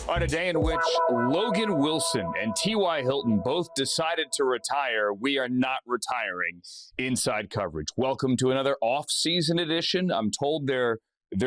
On a day in which Logan Wilson and T.Y. Hilton both decided to retire, we are not retiring Inside Coverage. Welcome to another off-season edition. I'm told there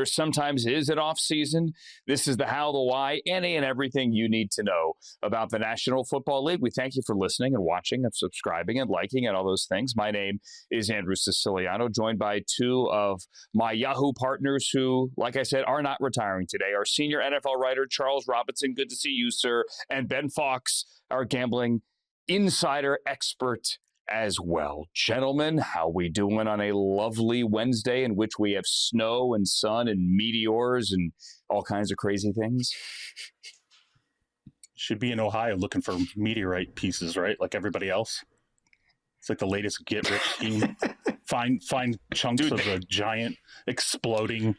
sometimes is an off-season. This is the how, the why, any and everything you need to know about the National Football League. We thank you for listening and watching and subscribing and liking and all those things. My name is Andrew Siciliano, joined by two of my Yahoo partners who, like I said, are not retiring today. Our senior NFL writer, Charles Robinson, good to see you, sir, and Ben Fawkes, our gambling insider expert as well. Gentlemen, how we doing on a lovely Wednesday in which we have snow and sun and meteors and all kinds of crazy things? Should be in Ohio looking for meteorite pieces, right? Like everybody else. It's like the latest get-rich scheme. Find chunks of a giant exploding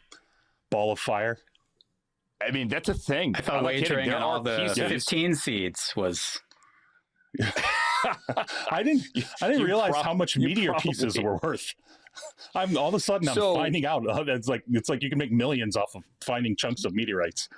ball of fire. I mean, that's a thing. I thought wagering on all the 15 seeds was... I didn't realize how much meteor pieces were worth. I'm all of a sudden finding out. It's like you can make millions off of finding chunks of meteorites.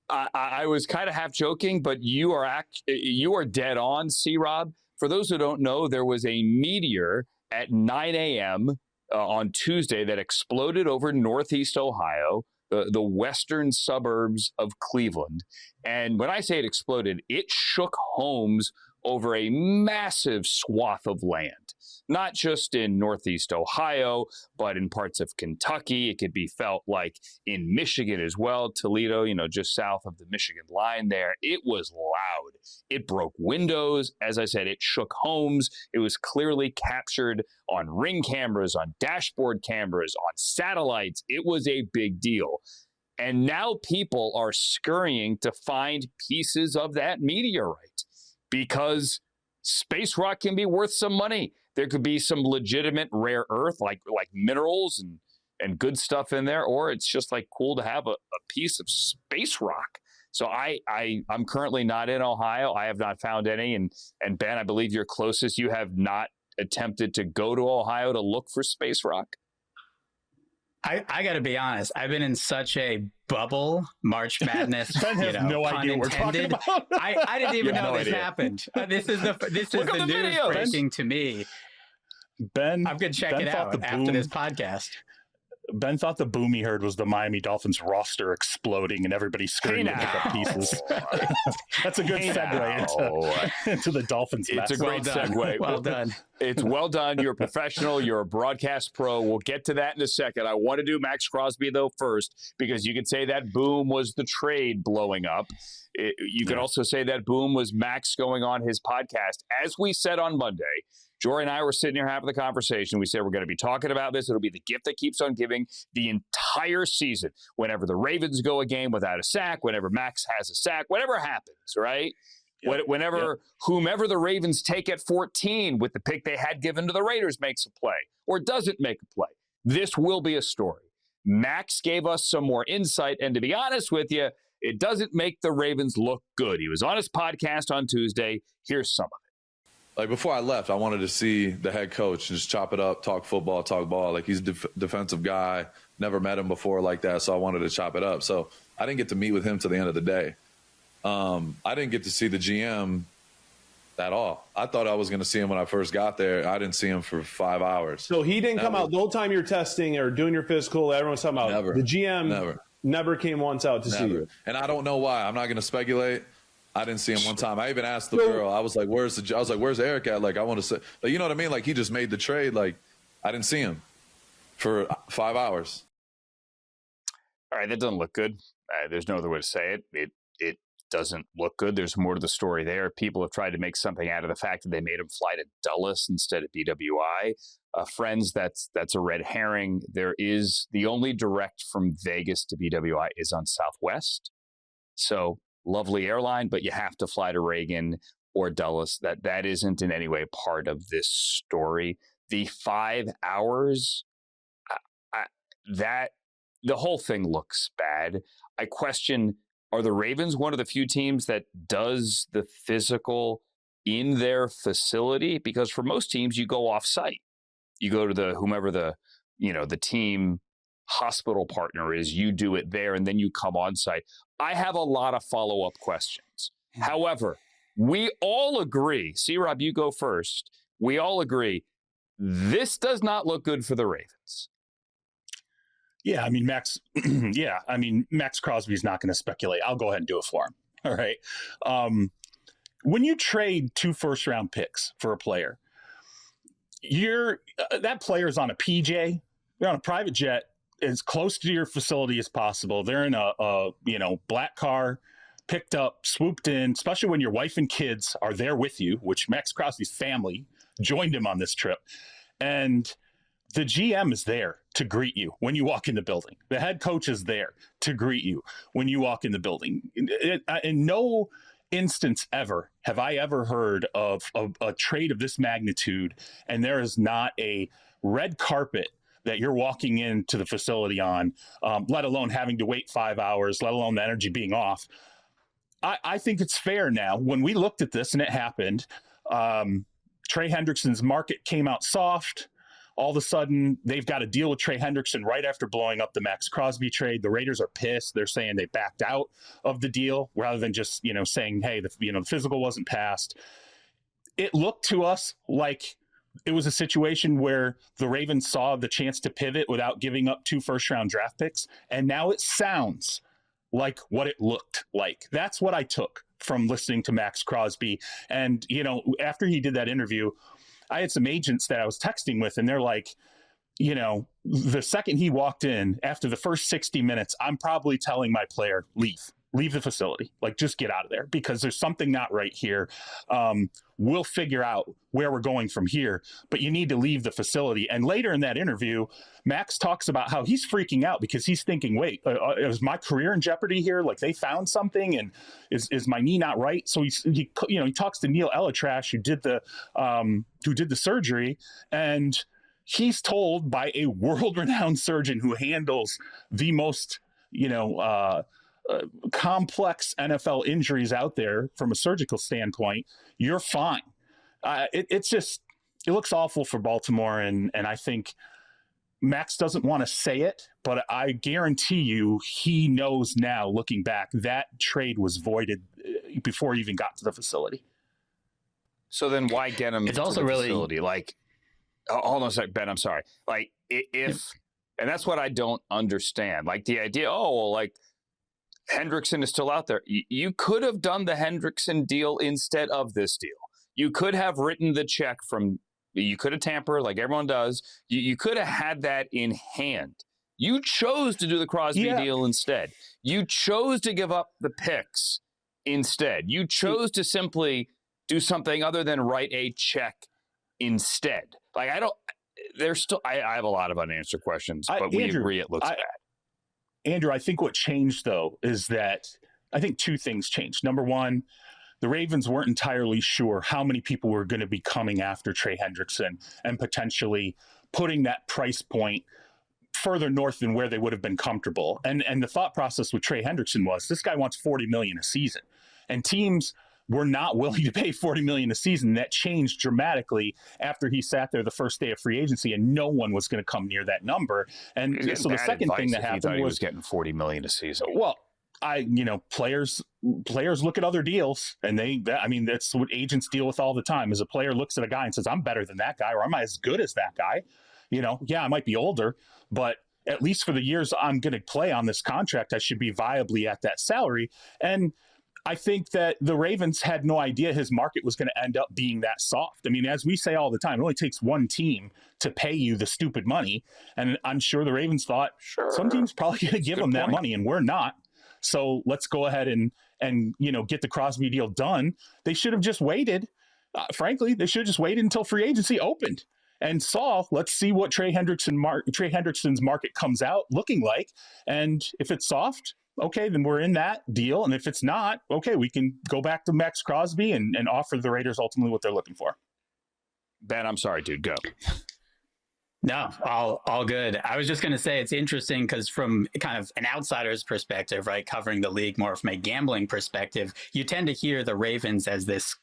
I was kind of half joking, but you are dead on, C-Rob. For those who don't know, there was a meteor at 9 a.m. On Tuesday that exploded over Northeast Ohio, the western suburbs of Cleveland. And when I say it exploded, it shook homes over a massive swath of land, not just in Northeast Ohio, but in parts of Kentucky. It could be felt like in Michigan as well, Toledo, just south of the Michigan line there. It was loud. It broke windows. As I said, it shook homes. It was clearly captured on Ring cameras, on dashboard cameras, on satellites. It was a big deal. And now people are scurrying to find pieces of that meteorite, because space rock can be worth some money. There could be some legitimate rare earth, like minerals and good stuff in there, or it's just like cool to have a piece of space rock. So I'm currently not in Ohio. I have not found any. And Ben, I believe you're closest. You have not attempted to go to Ohio to look for space rock? I got to be honest. I've been in such a bubble, March Madness. Ben has no idea what we're talking about. I didn't even know this happened. This is the news breaking to me. Ben, I'm going to check it out after this podcast. Ben thought the boom he heard was the Miami Dolphins roster exploding and everybody screaming to pick up pieces. That's a good segue into the Dolphins. It's a great segue. Well done. It's well done. You're a professional. You're a broadcast pro. We'll get to that in a second. I want to do Maxx Crosby, though, first, because you could say that boom was the trade blowing up. You could also say that boom was Max going on his podcast. As we said on Monday, Jory and I were sitting here having the conversation. We said we're going to be talking about this. It'll be the gift that keeps on giving the entire season. Whenever the Ravens go a game without a sack, whenever Max has a sack, whatever happens, right? Yep. Whenever whomever the Ravens take at 14 with the pick they had given to the Raiders makes a play or doesn't make a play, this will be a story. Max gave us some more insight, and to be honest with you, it doesn't make the Ravens look good. He was on his podcast on Tuesday. Here's some of it. Like, before I left, I wanted to see the head coach and just chop it up, talk football, talk ball. Like, he's a defensive guy. Never met him before like that, so I wanted to chop it up. So I didn't get to meet with him till the end of the day. I didn't get to see the GM at all. I thought I was going to see him when I first got there. I didn't see him for 5 hours. So he didn't come out the whole time you're testing or doing your physical. Everyone's talking about never. The GM never came once out to see you. And I don't know why. I'm not going to speculate. I didn't see him one time. I even asked the girl. I was like, "Where's Eric at?" Like, I want to say, like, you know what I mean? Like, he just made the trade. Like, I didn't see him for 5 hours. All right, that doesn't look good. There's no other way to say it. It doesn't look good. There's more to the story there. People have tried to make something out of the fact that they made him fly to Dulles instead of BWI. Friends, that's a red herring. There is the only direct from Vegas to BWI is on Southwest. So lovely airline, but you have to fly to Reagan or Dulles. That isn't in any way part of this story. The 5 hours, that the whole thing looks bad. I question, are the Ravens one of the few teams that does the physical in their facility? Because for most teams, you go off site. You go to whomever the team hospital partner is, you do it there, and then you come on site. I have a lot of follow-up questions. However, we all agree, C-Rob, you go first. We all agree this does not look good for the Ravens. Yeah, I mean, Maxx Crosby is not going to speculate. I'll go ahead and do it for him. All right. When you trade 2 first-round picks for a player, that player's on a PJ, they're on a private jet, as close to your facility as possible. They're in a black car, picked up, swooped in, especially when your wife and kids are there with you, which Maxx Crosby's family joined him on this trip. And the GM is there to greet you when you walk in the building. The head coach is there to greet you when you walk in the building. In no instance ever have I ever heard of a trade of this magnitude, and there is not a red carpet that you're walking into the facility on, let alone having to wait 5 hours, let alone the energy being off. I think it's fair now. When we looked at this and it happened, Trey Hendrickson's market came out soft. All of a sudden, they've got to deal with Trey Hendrickson right after blowing up the Maxx Crosby trade. The Raiders are pissed. They're saying they backed out of the deal rather than just, saying, hey, the physical wasn't passed. It looked to us like it was a situation where the Ravens saw the chance to pivot without giving up 2 first-round draft picks, and now it sounds like what it looked like. That's what I took from listening to Maxx Crosby. And, after he did that interview, I had some agents that I was texting with, and they're like, the second he walked in, after the first 60 minutes, I'm probably telling my player, leave the facility, like just get out of there, because there's something not right here. We'll figure out where we're going from here, but you need to leave the facility. And later in that interview, Max talks about how he's freaking out because he's thinking, wait, is my career in jeopardy here? Like they found something, and is my knee not right? So he talks to Neil Elatrash, who did the surgery, and he's told by a world-renowned surgeon who handles the most, complex NFL injuries out there from a surgical standpoint, you're fine. It looks awful for Baltimore, and I think Max doesn't want to say it, but I guarantee you he knows now, looking back, that trade was voided before he even got to the facility. So then why get him it's to also the really facility? Like, hold on a sec, Ben, I'm sorry. Like, if and that's what I don't understand. Like the idea, Hendrickson is still out there. You could have done the Hendrickson deal instead of this deal. You could have written the check you could have tampered like everyone does. You could have had that in hand. You chose to do the Crosby deal instead. You chose to give up the picks instead. You chose to simply do something other than write a check instead. Like, I have a lot of unanswered questions, but we agree it looks bad. Andrew, I think what changed, though, is that I think 2 things changed. Number one, the Ravens weren't entirely sure how many people were going to be coming after Trey Hendrickson and potentially putting that price point further north than where they would have been comfortable. And the thought process with Trey Hendrickson was, this guy wants $40 million a season. And teams were not willing to pay $40 million a season. That changed dramatically after he sat there the first day of free agency, and no one was going to come near that number. And so the second thing that happened was getting $40 million a season. Well, players look at other deals, and that's what agents deal with all the time. Is a player looks at a guy and says, I'm better than that guy, or I'm as good as that guy. I might be older, but at least for the years I'm going to play on this contract, I should be viably at that salary. And I think that the Ravens had no idea his market was going to end up being that soft. I mean, as we say all the time, it only takes one team to pay you the stupid money. And I'm sure the Ravens thought, some team's probably going to give them that money, and we're not. So let's go ahead and get the Crosby deal done. They should have just waited. Frankly, they should have just waited until free agency opened and let's see what Trey Hendrickson's market comes out looking like. And if it's soft, okay, then we're in that deal. And if it's not, okay, we can go back to Maxx Crosby and offer the Raiders ultimately what they're looking for. Ben, I'm sorry, dude, go. No, all good. I was just going to say it's interesting because from kind of an outsider's perspective, right, covering the league more from a gambling perspective, you tend to hear the Ravens as this,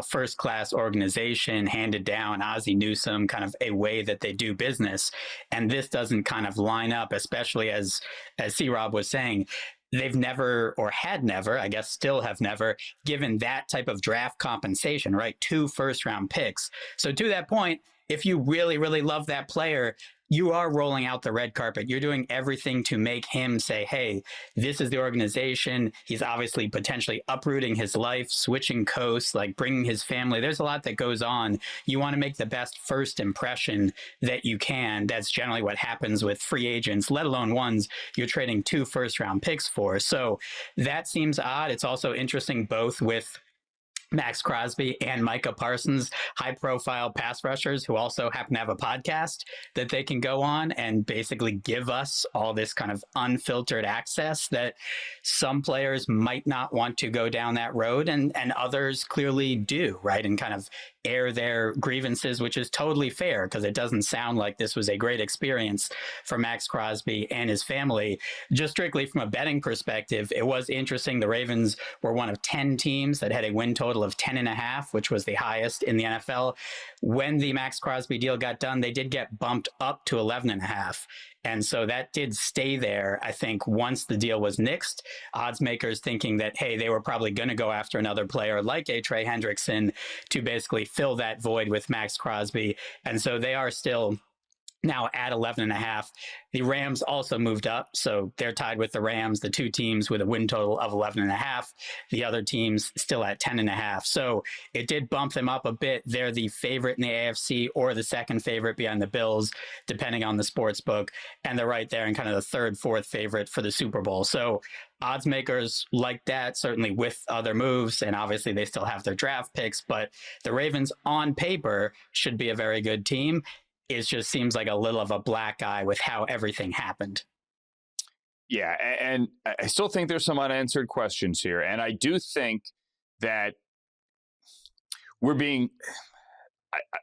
first-class organization handed down Ozzie Newsome, kind of a way that they do business. And this doesn't kind of line up, especially as C-Rob was saying. they've never, or had never, I guess still have never, given that type of draft compensation, right? 2 first-round picks. So to that point, if you really, really love that player, you are rolling out the red carpet. You're doing everything to make him say, hey, this is the organization. He's obviously potentially uprooting his life, switching coasts, like bringing his family. There's a lot that goes on. You want to make the best first impression that you can. That's generally what happens with free agents, let alone ones you're trading 2 first-round picks for. So that seems odd. It's also interesting both with Maxx Crosby and Micah Parsons, high-profile pass rushers who also happen to have a podcast that they can go on and basically give us all this kind of unfiltered access that some players might not want to go down that road, and others clearly do, right? And kind of air their grievances, which is totally fair because it doesn't sound like this was a great experience for Maxx Crosby and his family. Just strictly from a betting perspective, it was interesting. The Ravens were one of 10 teams that had a win total of 10.5, which was the highest in the NFL. When the Maxx Crosby deal got done, they did get bumped up to 11.5. And so that did stay there, I think, once the deal was nixed. Odds makers thinking that, hey, they were probably going to go after another player like a Trey Hendrickson to basically fill that void with Maxx Crosby. And so they are still now at 11.5. The Rams also moved up, so they're tied with the Rams, the 2 teams with a win total of 11.5. The other teams still at 10.5. So it did bump them up a bit. They're the favorite in the AFC or the second favorite behind the Bills, depending on the sports book. And they're right there in kind of the third, fourth favorite for the Super Bowl. So odds makers like that, certainly with other moves. And obviously they still have their draft picks, but the Ravens on paper should be a very good team. It just seems like a little of a black eye with how everything happened. Yeah, and I still think there's some unanswered questions here. And I do think that we're being,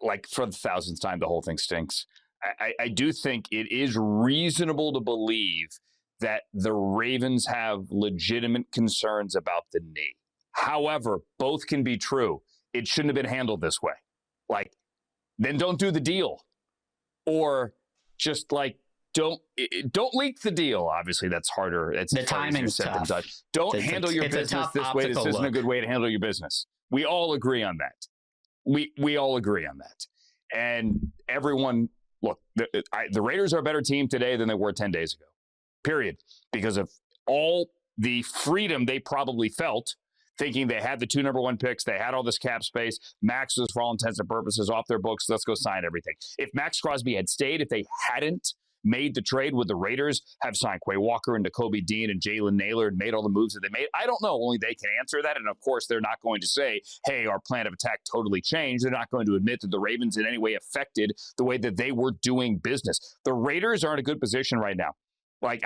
like for the thousandth time, the whole thing stinks. I do think it is reasonable to believe that the Ravens have legitimate concerns about the knee. However, both can be true. It shouldn't have been handled this way. Like, then don't do the deal. Or just like don't leak the deal. Obviously, that's harder. It's the timing's tough. Don't handle your business this way. This isn't a good way to handle your business. We all agree on that. We all agree on that. And everyone, look, the Raiders are a better team today than they were 10 days ago. Period. Because of all the freedom they probably felt, thinking they had the 2 number 1 picks, they had all this cap space. Max was, for all intents and purposes, off their books. Let's go sign everything. If Maxx Crosby had stayed, if they hadn't made the trade with the Raiders, have signed Quay Walker and Nakobe Dean and Jalen Naylor and made all the moves that they made, I don't know. Only they can answer that. And of course, they're not going to say, hey, our plan of attack totally changed. They're not going to admit that the Ravens in any way affected the way that they were doing business. The Raiders are in a good position right now. Like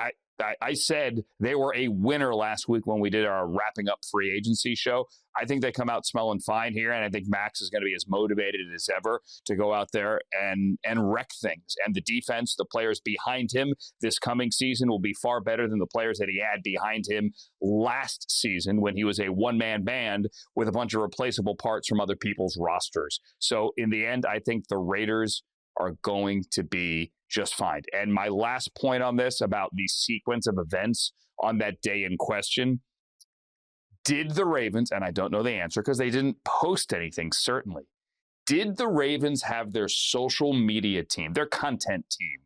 I said, they were a winner last week when we did our wrapping up free agency show. I think they come out smelling fine here, and I think Max is going to be as motivated as ever to go out there and wreck things. And the defense, the players behind him this coming season will be far better than the players that he had behind him last season when he was a one-man band with a bunch of replaceable parts from other people's rosters. So in the end, I think the Raiders are going to be just fine. And my last point on this about the sequence of events on that day in question, did the Ravens, and I don't know the answer because they didn't post anything, certainly, did the Ravens have their social media team, their content team,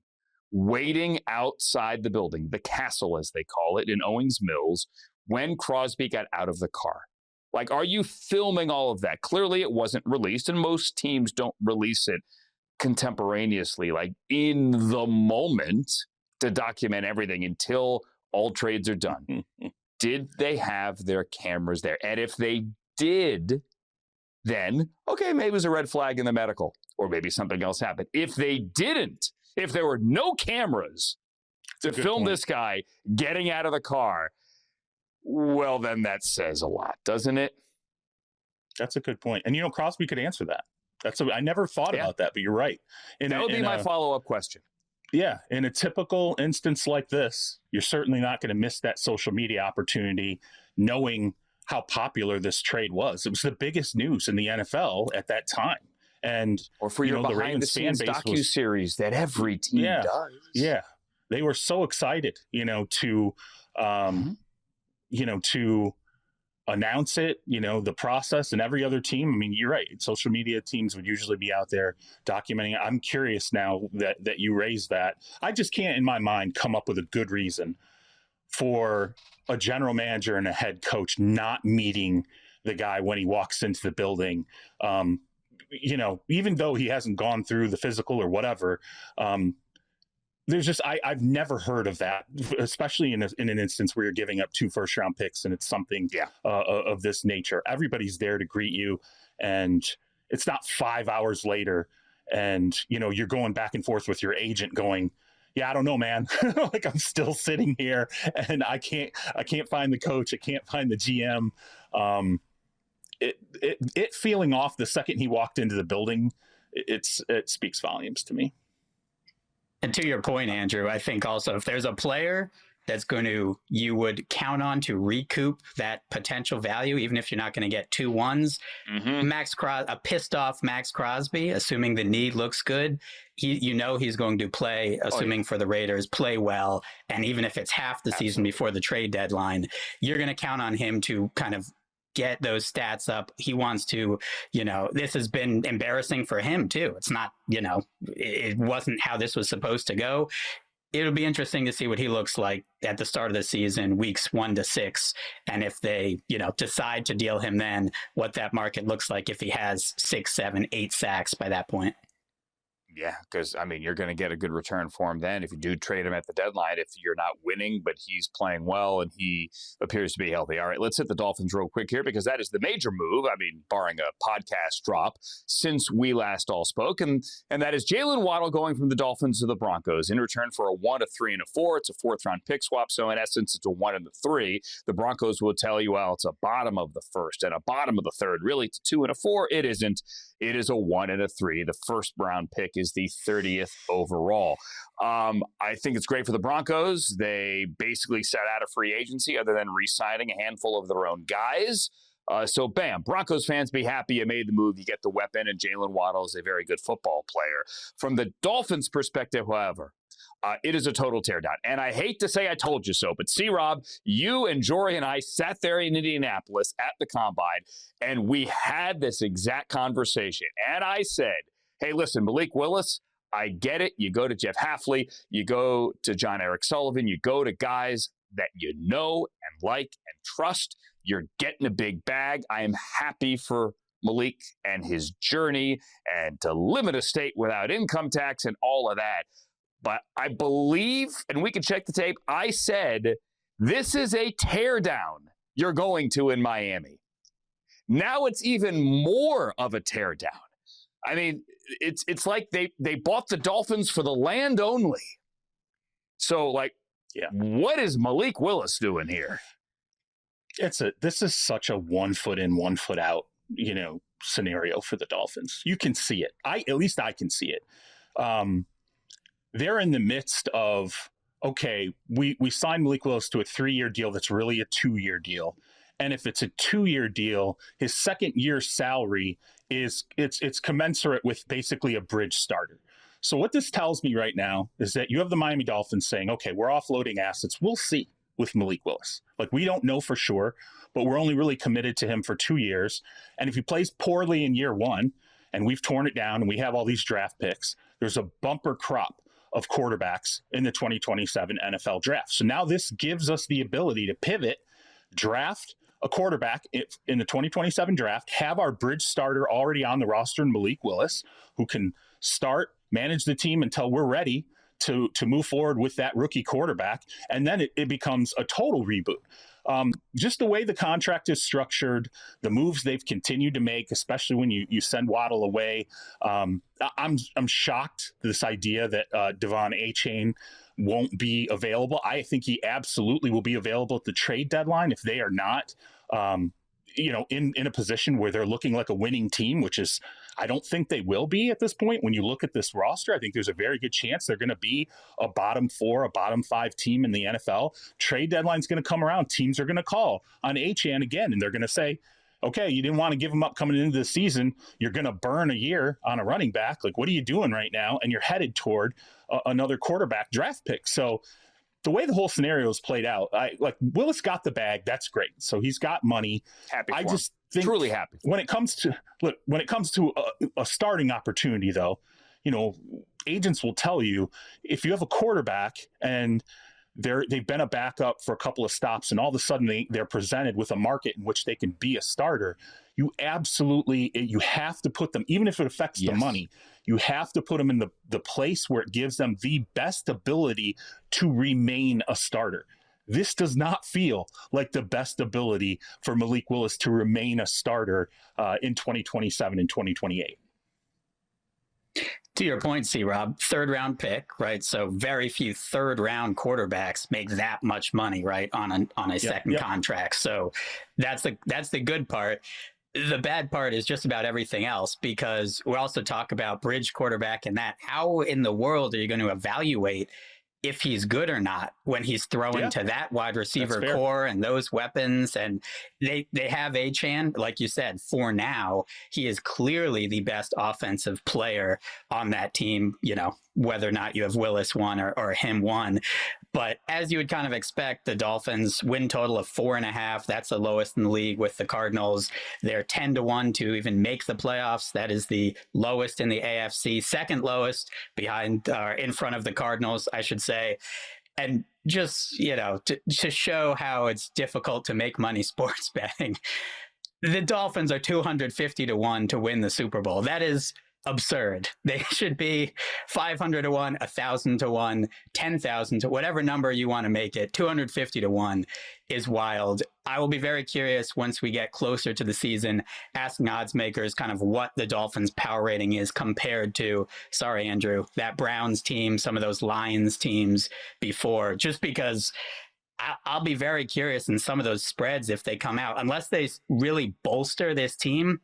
waiting outside the building, the castle as they call it, in Owings Mills, when Crosby got out of the car? Like, are you filming all of that? Clearly it wasn't released, and most teams don't release it contemporaneously, like in the moment, to document everything until all trades are done. Did they have their cameras there? And if they did, then, okay, maybe it was a red flag in the medical, or maybe something else happened. If they didn't, if there were no cameras to film this guy getting out of the car, well, then that says a lot, doesn't it? That's a good point. And, Crosby could answer that. I never thought about that, but you're right. That would be my follow-up question. Yeah. In a typical instance like this, you're certainly not going to miss that social media opportunity, knowing how popular this trade was. It was the biggest news in the NFL at that time. And or for your behind-the-scenes docuseries that every team does. Yeah. They were so excited, to to announce it, the process, and every other team. I mean, you're right. Social media teams would usually be out there documenting it. I'm curious now that you raised that. I just can't, in my mind, come up with a good reason for a general manager and a head coach not meeting the guy when he walks into the building. Even though he hasn't gone through the physical or whatever, there's just I've never heard of that, especially in an instance where you're giving up 2 first-round picks and it's something of this nature. Everybody's there to greet you, and it's not 5 hours later, and you're going back and forth with your agent, going, "Yeah, I don't know, man. Like, I'm still sitting here, and I can't find the coach. I can't find the GM." It feeling off the second he walked into the building, it speaks volumes to me. And to your point, Andrew, I think also if there's a player that's you would count on to recoup that potential value, even if you're not going to get 2 1s, a pissed off Maxx Crosby, assuming the knee looks good, he's going to play, assuming for the Raiders, play well. And even if it's half the season before the trade deadline, you're going to count on him to kind of get those stats up. He wants to, this has been embarrassing for him too. It's not, it wasn't how this was supposed to go. It'll be interesting to see what he looks like at the start of the season, weeks 1 to 6. And if they, decide to deal him then, what that market looks like if he has 6, 7, 8 sacks by that point. Yeah, because, you're going to get a good return for him then if you do trade him at the deadline, if you're not winning, but he's playing well and he appears to be healthy. All right, let's hit the Dolphins real quick here because that is the major move, barring a podcast drop, since we last all spoke. And that is Jalen Waddle going from the Dolphins to the Broncos in return for a 1, a 3, and a 4. It's a 4th-round pick swap, so in essence, it's a 1 and a 3. The Broncos will tell you, well, it's a bottom of the 1st and a bottom of the 3rd. Really, it's a 2 and a 4. It isn't. It is a 1 and a 3. The 1st-round pick is the 30th overall. I think it's great for the Broncos. They basically set out of free agency other than re-signing a handful of their own guys. So, bam, Broncos fans, be happy you made the move. You get the weapon, and Jalen Waddle is a very good football player. From the Dolphins' perspective, however, it is a total teardown. And I hate to say I told you so, but C-Rob, you and Jory and I sat there in Indianapolis at the Combine, and we had this exact conversation. And I said, hey, listen, Malik Willis, I get it. You go to Jeff Hafley, you go to John Eric Sullivan, you go to guys that you know and like and trust. You're getting a big bag. I am happy for Malik and his journey and to live in a state without income tax and all of that. But I believe, and we can check the tape, I said, this is a teardown you're going to in Miami. Now it's even more of a teardown. It's like they bought the Dolphins for the land only. So, what is Malik Willis doing here? This is such a 1 foot in, 1 foot out, scenario for the Dolphins. You can see it. At least I can see it. They're in the midst of, okay, we signed Malik Willis to a 3-year deal that's really a 2-year deal. And if it's a 2-year deal, his 2nd year salary it's commensurate with basically a bridge starter. So what this tells me right now is that you have the Miami Dolphins saying, okay, we're offloading assets. We'll see with Malik Willis. We don't know for sure, but we're only really committed to him for 2 years. And if he plays poorly in year 1, and we've torn it down and we have all these draft picks, there's a bumper crop of quarterbacks in the 2027 NFL draft. So now this gives us the ability to pivot, draft a quarterback in the 2027 draft, have our bridge starter already on the roster in Malik Willis, who can start, manage the team until we're ready to move forward with that rookie quarterback. And then it becomes a total reboot. Just the way the contract is structured, the moves they've continued to make, especially when you send Waddle away. I'm shocked this idea that Devon Achane won't be available. I think he absolutely will be available at the trade deadline if they are not, in a position where they're looking like a winning team, which is, I don't think they will be at this point. When you look at this roster, I think there's a very good chance they're going to be a bottom 4, a bottom 5 team in the NFL. Trade deadline's going to come around. Teams are going to call on Achane again, and they're going to say, okay, you didn't want to give him up coming into the season. You're going to burn a year on a running back. What are you doing right now? And you're headed toward another quarterback draft pick. So the way the whole scenario is played out, Willis got the bag. That's great. So he's got money. Happy for I him. just think Truly happy. When it comes to a starting opportunity, though, agents will tell you if you have a quarterback and they've been a backup for a couple of stops and all of a sudden they're presented with a market in which they can be a starter, you have to put them, even if it affects the money, you have to put them in the place where it gives them the best ability to remain a starter. This does not feel like the best ability for Malik Willis to remain a starter in 2027 and 2028. To your point, C-Rob, third round pick, right? So very few third round quarterbacks make that much money, right, on a second contract. So that's the good part. The bad part is just about everything else, because we also talk about bridge quarterback and that. How in the world are you going to evaluate if he's good or not when he's throwing to that wide receiver core and those weapons? And they have Achane, like you said, for now, he is clearly the best offensive player on that team, whether or not you have Willis one or him one. But as you would kind of expect, the Dolphins win total of 4.5. That's the lowest in the league with the Cardinals. They're 10-1 to even make the playoffs. That is the lowest in the AFC, second lowest behind in front of the Cardinals, I should say. And just, to show how it's difficult to make money sports betting, the Dolphins are 250-1 to win the Super Bowl. That is absurd. They should be 500-1, 1,000-1, 10,000 to whatever number you want to make it. 250-1 is wild. I will be very curious once we get closer to the season, asking odds makers kind of what the Dolphins power rating is compared to, sorry, Andrew, that Browns team, some of those Lions teams before, just because I'll be very curious in some of those spreads if they come out, unless they really bolster this team.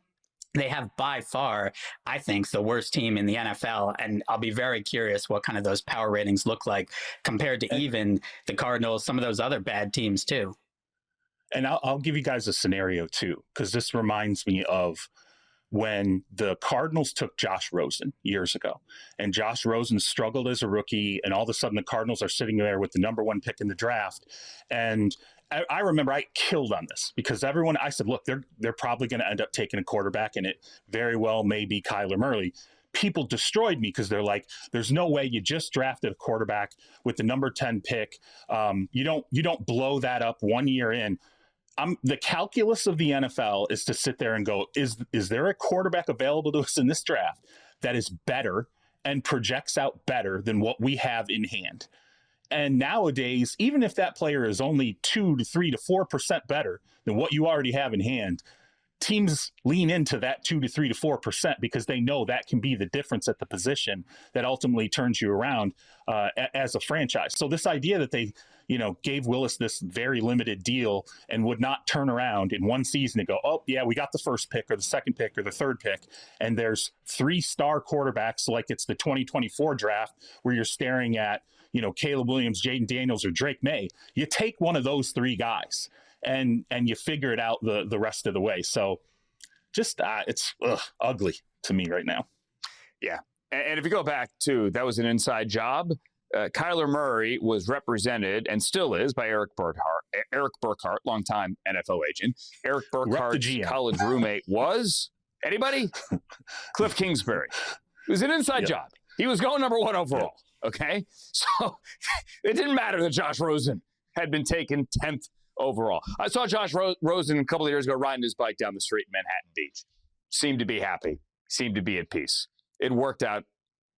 They have by far, I think, the worst team in the NFL. And I'll be very curious what kind of those power ratings look like compared to even the Cardinals, some of those other bad teams too. And I'll give you guys a scenario too, because this reminds me of when the Cardinals took Josh Rosen years ago, and Josh Rosen struggled as a rookie, and all of a sudden the Cardinals are sitting there with the number 1 pick in the draft. And I remember I killed on this because I said, look, they're probably going to end up taking a quarterback, and it very well may be Kyler Murray. People destroyed me because they're like, there's no way you just drafted a quarterback with the number 10 pick. You don't blow that up 1 year in. The calculus of the NFL is to sit there and go, is there a quarterback available to us in this draft that is better and projects out better than what we have in hand? And nowadays, even if that player is only 2 to 3 to 4% better than what you already have in hand, teams lean into that 2 to 3 to 4% because they know that can be the difference at the position that ultimately turns you around as a franchise. So this idea that they, gave Willis this very limited deal and would not turn around in one season and go, oh yeah, we got the first pick or the second pick or the third pick, and there's 3-star quarterbacks like it's the 2024 draft where you're staring at, Caleb Williams, Jaden Daniels, or Drake May. You take one of those 3 guys and you figure it out the rest of the way. So just it's ugly to me right now. Yeah. And if you go back to, that was an inside job. Kyler Murray was represented and still is by Eric Burkhart, longtime NFL agent. Eric Burkhart's college roommate was, anybody? Cliff Kingsbury. It was an inside job. He was going number 1 overall. Okay. So it didn't matter that Josh Rosen had been taken 10th overall. I saw Josh Rosen a couple of years ago riding his bike down the street in Manhattan Beach. Seemed to be happy. Seemed to be at peace. It worked out,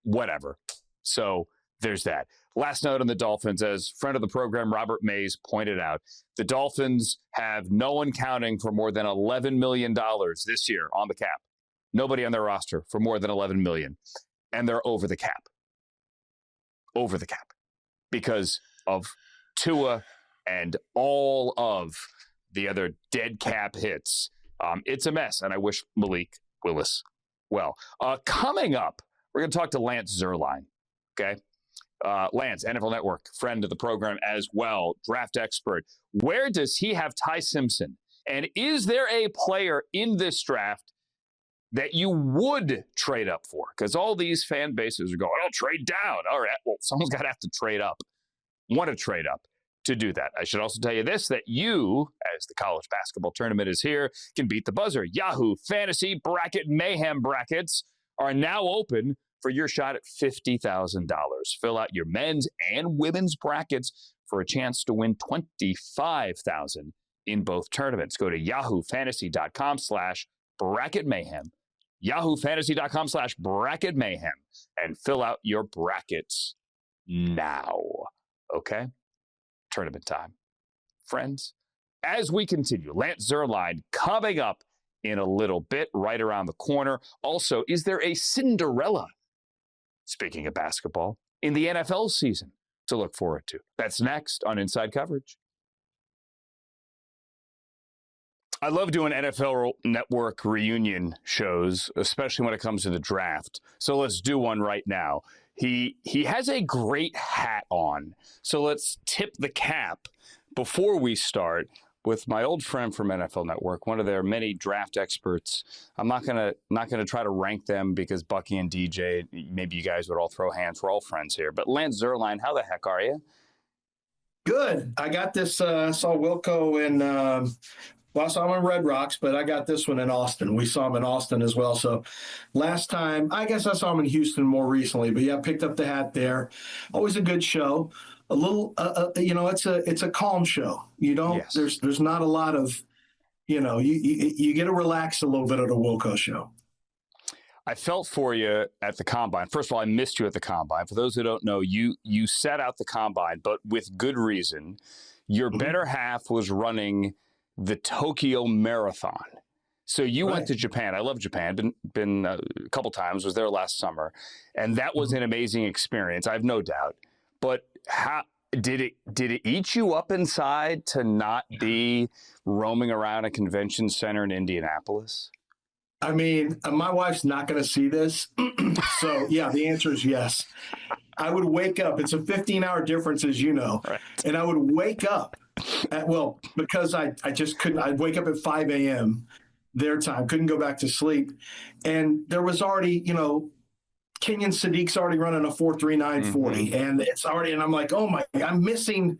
whatever. So there's that. Last note on the Dolphins, as friend of the program Robert Mays pointed out, the Dolphins have no one counting for more than $11 million this year on the cap. Nobody on their roster for more than $11 million. And they're over the cap. Over the cap. Because of Tua and all of the other dead cap hits. It's a mess, and I wish Malik Willis well. Coming up, we're going to talk to Lance Zierlein, okay? Lance, NFL Network, friend of the program as well, draft expert. Where does he have Ty Simpson? And is there a player in this draft that you would trade up for? Because all these fan bases are going, oh, trade down. All right, well, someone's got to have to trade up. want to trade up to do that. I should also tell you this, that you, as the college basketball tournament is here, can beat the buzzer. Yahoo Fantasy Bracket Mayhem brackets are now open for your shot at $50,000. Fill out your men's and women's brackets for a chance to win $25,000 in both tournaments. Go to yahoofantasy.com/bracket mayhem. yahoofantasy.com/bracket mayhem and fill out your brackets now. Okay? Tournament time. Friends, as we continue, Lance Zierlein coming up in a little bit, right around the corner. Also, is there a Cinderella, speaking of basketball, in the NFL season to look forward to? That's next on Inside Coverage. I love doing NFL Network reunion shows, especially when it comes to the draft. So let's do one right now. He has a great hat on. So let's tip the cap before we start with my old friend from NFL Network, one of their many draft experts. I'm not gonna try to rank them because Bucky and DJ, maybe you guys would all throw hands. We're all friends here. But Lance Zierlein, how the heck are you? Good. I got this. Saw Wilco in. I saw him in Red Rocks, but I got this one in Austin. We saw him in Austin as well. So last time, I guess I saw him in Houston more recently, but yeah, picked up the hat there. Always a good show. A little, it's a calm show. You don't, yes. There's not a lot of, you get to relax a little bit at a Wilco show. I felt for you at the Combine. First of all, I missed you at the Combine. For those who don't know, you sat out the Combine, but with good reason. Your better half was running the Tokyo Marathon. So you went to Japan. I love Japan. Been a couple times. Was there last summer. And that was an amazing experience. I have no doubt. But how did it eat you up inside to not be roaming around a convention center in Indianapolis? I mean, my wife's not going to see this. So, yeah, the answer is yes. I would wake up. It's a 15-hour difference, as you know. Right. And I would wake up. Because I just couldn't. I'd wake up at 5 a.m. their time. Couldn't go back to sleep. And there was already, Kenyon Sadiq's already running a 4.3940, and it's already, and I'm like, oh my, I'm missing,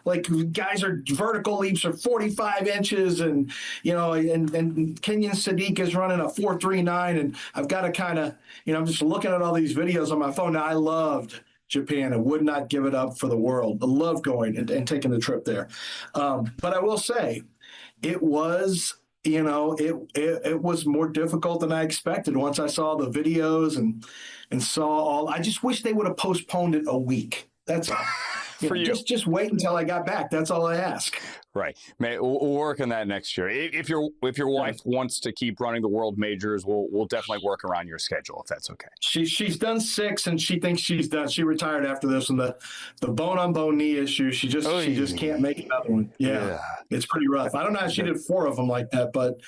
like, guys are vertical leaps are 45 inches, and and Kenyon Sadiq is running a 4.39, and I've got to kind of, I'm just looking at all these videos on my phone. Now, I loved Japan. I would not give it up for the world. I love going and taking the trip there. But I will say, it was. It was more difficult than I expected once I saw the videos and saw all. I just wish they would have postponed it a week. That's all. For you. Just wait until I got back. That's all I ask. Right. We'll work on that next year. If your wife wants to keep running the world majors, we'll definitely work around your schedule if that's okay. She's done 6 and she thinks she's done. She retired after this and the bone on bone knee issue. She just can't make another one. Yeah. It's pretty rough. I don't know how she did 4 of them like that, but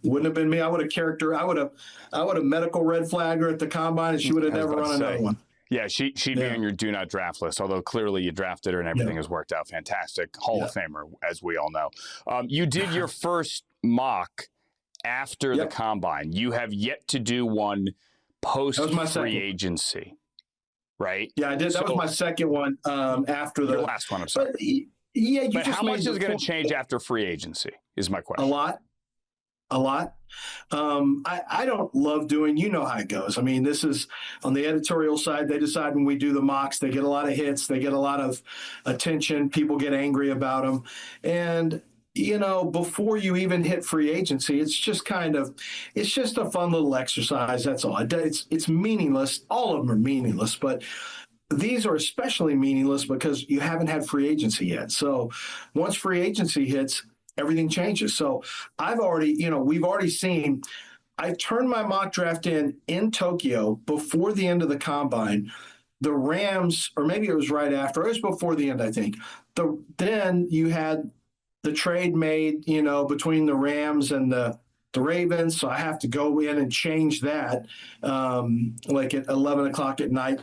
wouldn't have been me. I would have medical red flagged her at the Combine and she would have never run another one. Yeah, she'd be on your do not draft list, although clearly you drafted her and everything has worked out fantastic. Hall of Famer, as we all know. You did your first mock after the Combine. You have yet to do one post-free agency, right? Yeah, I did. That was my second one after your last one, I'm sorry. But how much is going to change after free agency is my question. A lot. I don't love doing, how it goes. I mean, this is on the editorial side. They decide when we do the mocks, they get a lot of hits. They get a lot of attention. People get angry about them. And, before you even hit free agency, it's just a fun little exercise. That's all. It's meaningless. All of them are meaningless, but these are especially meaningless because you haven't had free agency yet. So once free agency hits, everything changes. So we've already seen, I turned my mock draft in Tokyo before the end of the Combine. The Rams, or maybe it was right after, it was before the end, I think. Then you had the trade made, between the Rams and the Ravens. So I have to go in and change that like at 11 o'clock at night,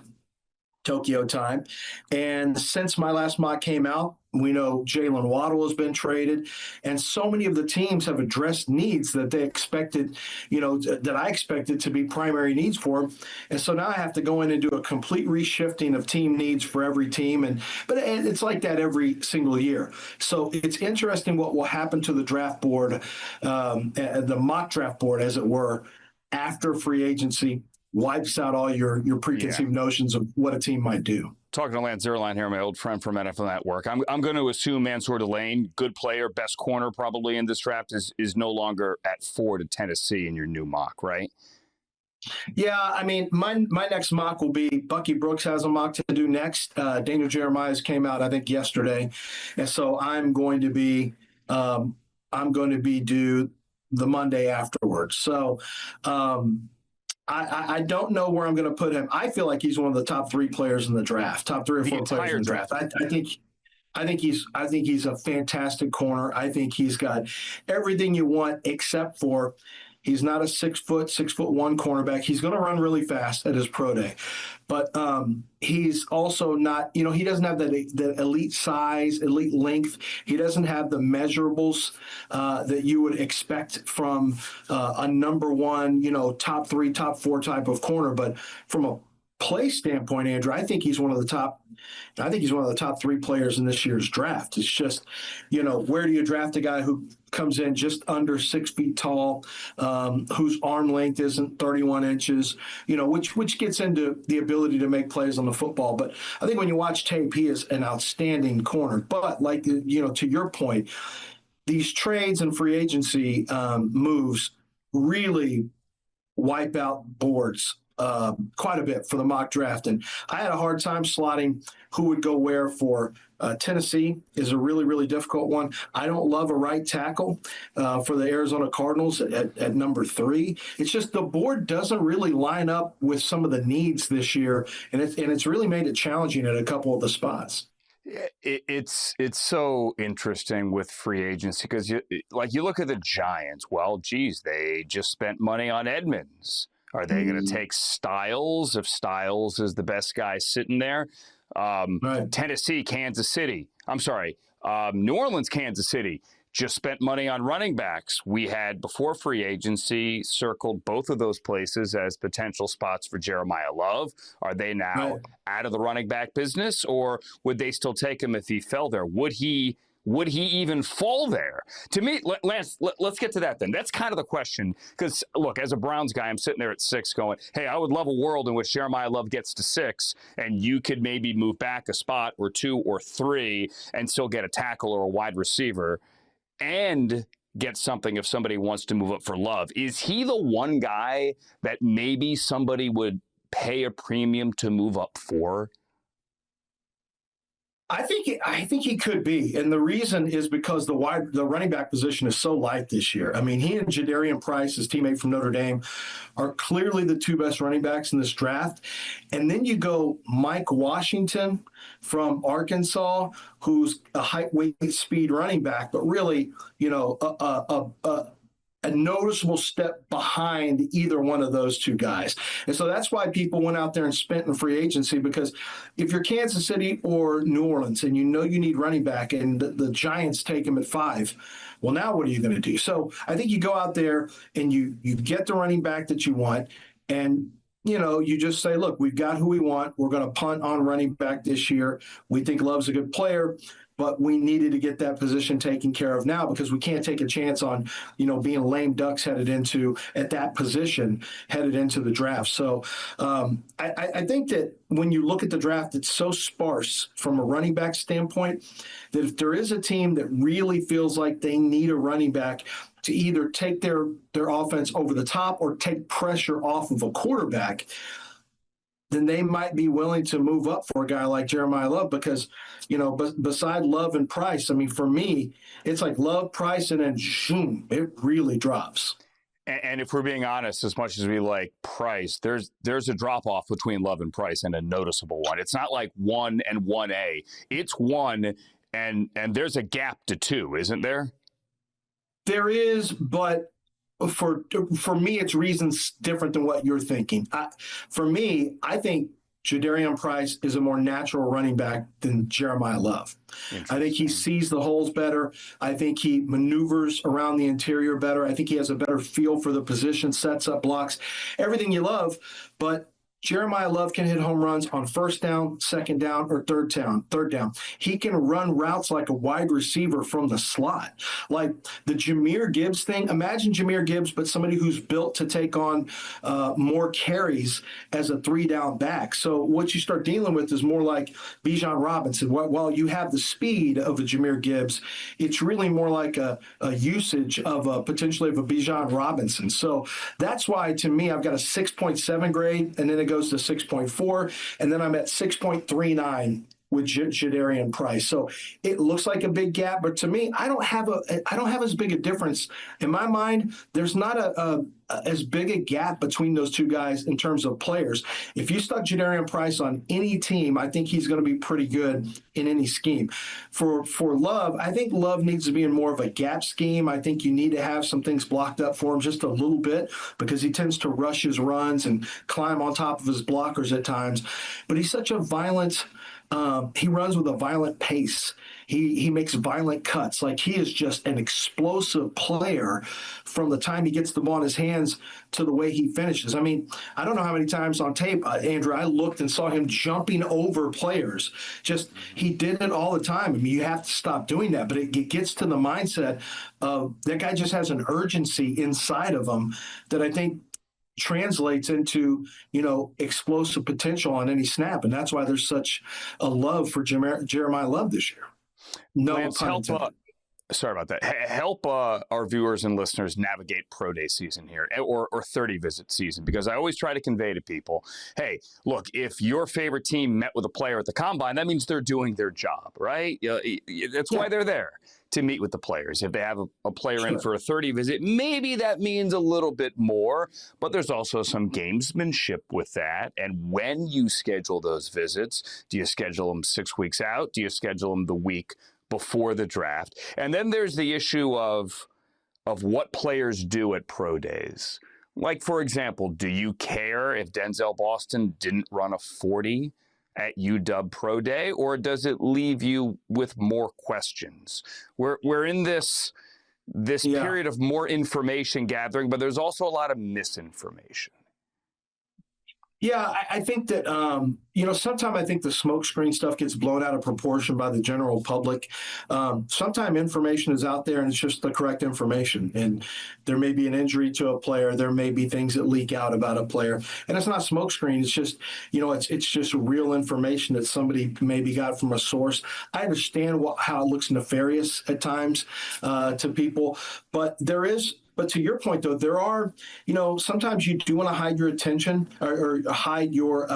Tokyo time. And since my last mock came out, We know Jalen Waddle has been traded, and so many of the teams have addressed needs that they expected, that I expected to be primary needs for them. And so now I have to go in and do a complete reshifting of team needs for every team. But it's like that every single year. So it's interesting what will happen to the draft board, the mock draft board, as it were, after free agency wipes out all your preconceived notions of what a team might do. Talking to Lance Zierlein here, my old friend from NFL Network. I'm going to assume Mansour Delane, good player, best corner probably in this draft, is no longer at 4 to Tennessee in your new mock, right? Yeah, I mean, my next mock will be Bucky Brooks has a mock to do next. Daniel Jeremiah's came out, I think, yesterday, and so I'm going to be due the Monday afterwards. So. I don't know where I'm going to put him. I feel like he's one of the top 3 players in the draft, top 3 or 4 players in the draft. I think he's a fantastic corner. I think he's got everything you want except for he's not a 6'1" cornerback. He's going to run really fast at his pro day, but he's also not. He doesn't have that elite size, elite length. He doesn't have the measurables that you would expect from a number 1, top 3, top 4 type of corner. But from a play standpoint, Andrew, I think he's one of the top 3 players in this year's draft. It's just, where do you draft a guy who comes in just under 6 feet tall, whose arm length isn't 31 inches, which gets into the ability to make plays on the football. But I think when you watch tape, he is an outstanding corner. But to your point, these trades and free agency moves really wipe out boards quite a bit for the mock draft. And I had a hard time slotting who would go where for Tennessee is a really, really difficult one. I don't love a right tackle for the Arizona Cardinals at number 3. It's just the board doesn't really line up with some of the needs this year, and it's really made it challenging at a couple of the spots. It's so interesting with free agency because you look at the Giants. Well, geez, they just spent money on Edmonds. Are they going to take Styles if Styles is the best guy sitting there? Right. Tennessee, Kansas City. I'm sorry, New Orleans, Kansas City just spent money on running backs. We had, before free agency, circled both of those places as potential spots for Jeremiah Love. Are they now out of the running back business, or would they still take him if he fell there? Would he even fall there? To me, Lance, let's get to that then. That's kind of the question. Because, look, as a Browns guy, I'm sitting there at 6 going, hey, I would love a world in which Jeremiah Love gets to 6 and you could maybe move back a spot or 2 or 3 and still get a tackle or a wide receiver and get something if somebody wants to move up for Love. Is he the one guy that maybe somebody would pay a premium to move up for? I think he could be, and the reason is because the running back position is so light this year. I mean, he and Jadarian Price, his teammate from Notre Dame, are clearly the 2 best running backs in this draft. And then you go Mike Washington from Arkansas, who's a height, weight, speed running back, but really, a noticeable step behind either one of those 2 guys. And so that's why people went out there and spent in free agency, because if you're Kansas City or New Orleans and you need running back and the Giants take him at 5, well, now what are you going to do? So I think you go out there and you get the running back that you want, and you just say, look, we've got who we want. We're going to punt on running back this year. We think Love's a good player, but we needed to get that position taken care of now because we can't take a chance on, being lame ducks at that position headed into the draft. So I think that when you look at the draft, it's so sparse from a running back standpoint that if there is a team that really feels like they need a running back to either take their offense over the top or take pressure off of a quarterback, then they might be willing to move up for a guy like Jeremiah Love because, beside Love and Price, I mean, for me, it's like Love, Price, and then zoom, it really drops. And if we're being honest, as much as we like Price, there's a drop-off between Love and Price, and a noticeable one. It's not like 1 and 1A. It's 1, and there's a gap to 2, isn't there? There is, but for me, it's reasons different than what you're thinking. For me, I think Jadarian Price is a more natural running back than Jeremiah Love. I think he sees the holes better. I think he maneuvers around the interior better. I think he has a better feel for the position, sets up blocks, everything you love. But Jeremiah Love can hit home runs on first down, second down, or third down. He can run routes like a wide receiver from the slot. Like the Jahmyr Gibbs thing, imagine Jahmyr Gibbs, but somebody who's built to take on more carries as a 3-down back. So what you start dealing with is more like Bijan Robinson. While you have the speed of a Jahmyr Gibbs, it's really more like a usage of potentially of a Bijan Robinson. So that's why, to me, I've got a 6.7 grade, and then it goes to 6.4, and then I'm at 6.39 with Jadarian Price. So it looks like a big gap, but to me, I don't have as big a difference in my mind. There's not as big a gap between those two guys in terms of players. If you stuck Jadarian Price on any team, I think he's going to be pretty good in any scheme. For Love, I think Love needs to be in more of a gap scheme. I think you need to have some things blocked up for him just a little bit, because he tends to rush his runs and climb on top of his blockers at times. But he's such a violent he runs with a violent pace. He makes violent cuts. Like, he is just an explosive player from the time he gets the ball in his hands to the way he finishes. I mean, I don't know how many times on tape, Andrew, I looked and saw him jumping over players. Just, he did it all the time. I mean, you have to stop doing that. But it gets to the mindset of that guy just has an urgency inside of him that I think translates into, explosive potential on any snap. And that's why there's such a love for Jeremiah Love this year. No Lance, pun intended. Sorry about that. Help our viewers and listeners navigate pro day season here, or 30 visit season, because I always try to convey to people, hey, look, if your favorite team met with a player at the combine, that means they're doing their job, right? That's why they're there, to meet with the players. If they have a player in for a 30 visit, maybe that means a little bit more, but there's also some gamesmanship with that. And when you schedule those visits, do you schedule them 6 weeks out? Do you schedule them the week before the draft? And then there's the issue of what players do at pro days. Like, for example, do you care if Denzel Boston didn't run a 40 at UW Pro Day, or does it leave you with more questions? We're in this period of more information gathering, but there's also a lot of misinformation. Yeah, I think that, sometimes I think the smokescreen stuff gets blown out of proportion by the general public. Sometimes information is out there and it's just the correct information. And there may be an injury to a player. There may be things that leak out about a player. And it's not smokescreen. It's just, it's just real information that somebody maybe got from a source. I understand how it looks nefarious at times to people, but But to your point, though, there are, sometimes you do want to hide your attention or hide your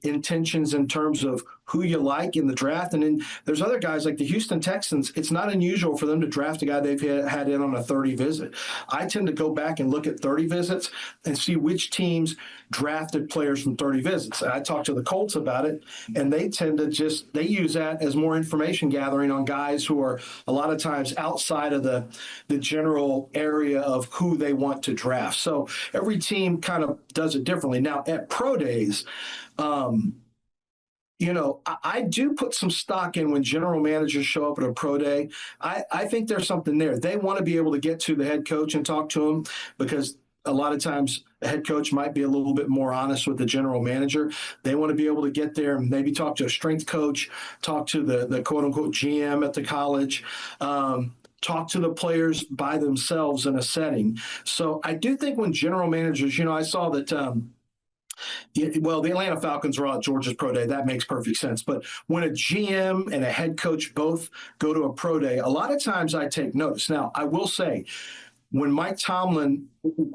intentions in terms of who you like in the draft. And then there's other guys like the Houston Texans. It's not unusual for them to draft a guy they've had in on a 30 visit. I tend to go back and look at 30 visits and see which teams drafted players from 30 visits. And I talked to the Colts about it, and they tend to they use that as more information gathering on guys who are a lot of times outside of the general area of who they want to draft. So every team kind of does it differently. Now, at pro days, I do put some stock in when general managers show up at a pro day. I think there's something there. They want to be able to get to the head coach and talk to him, because a lot of times the head coach might be a little bit more honest with the general manager. They want to be able to get there and maybe talk to a strength coach, talk to the quote-unquote GM at the college, talk to the players by themselves in a setting. So I do think when general managers, I saw that the Atlanta Falcons are at Georgia's pro day. That makes perfect sense. But when a GM and a head coach both go to a pro day, a lot of times I take notice. Now, I will say, when Mike Tomlin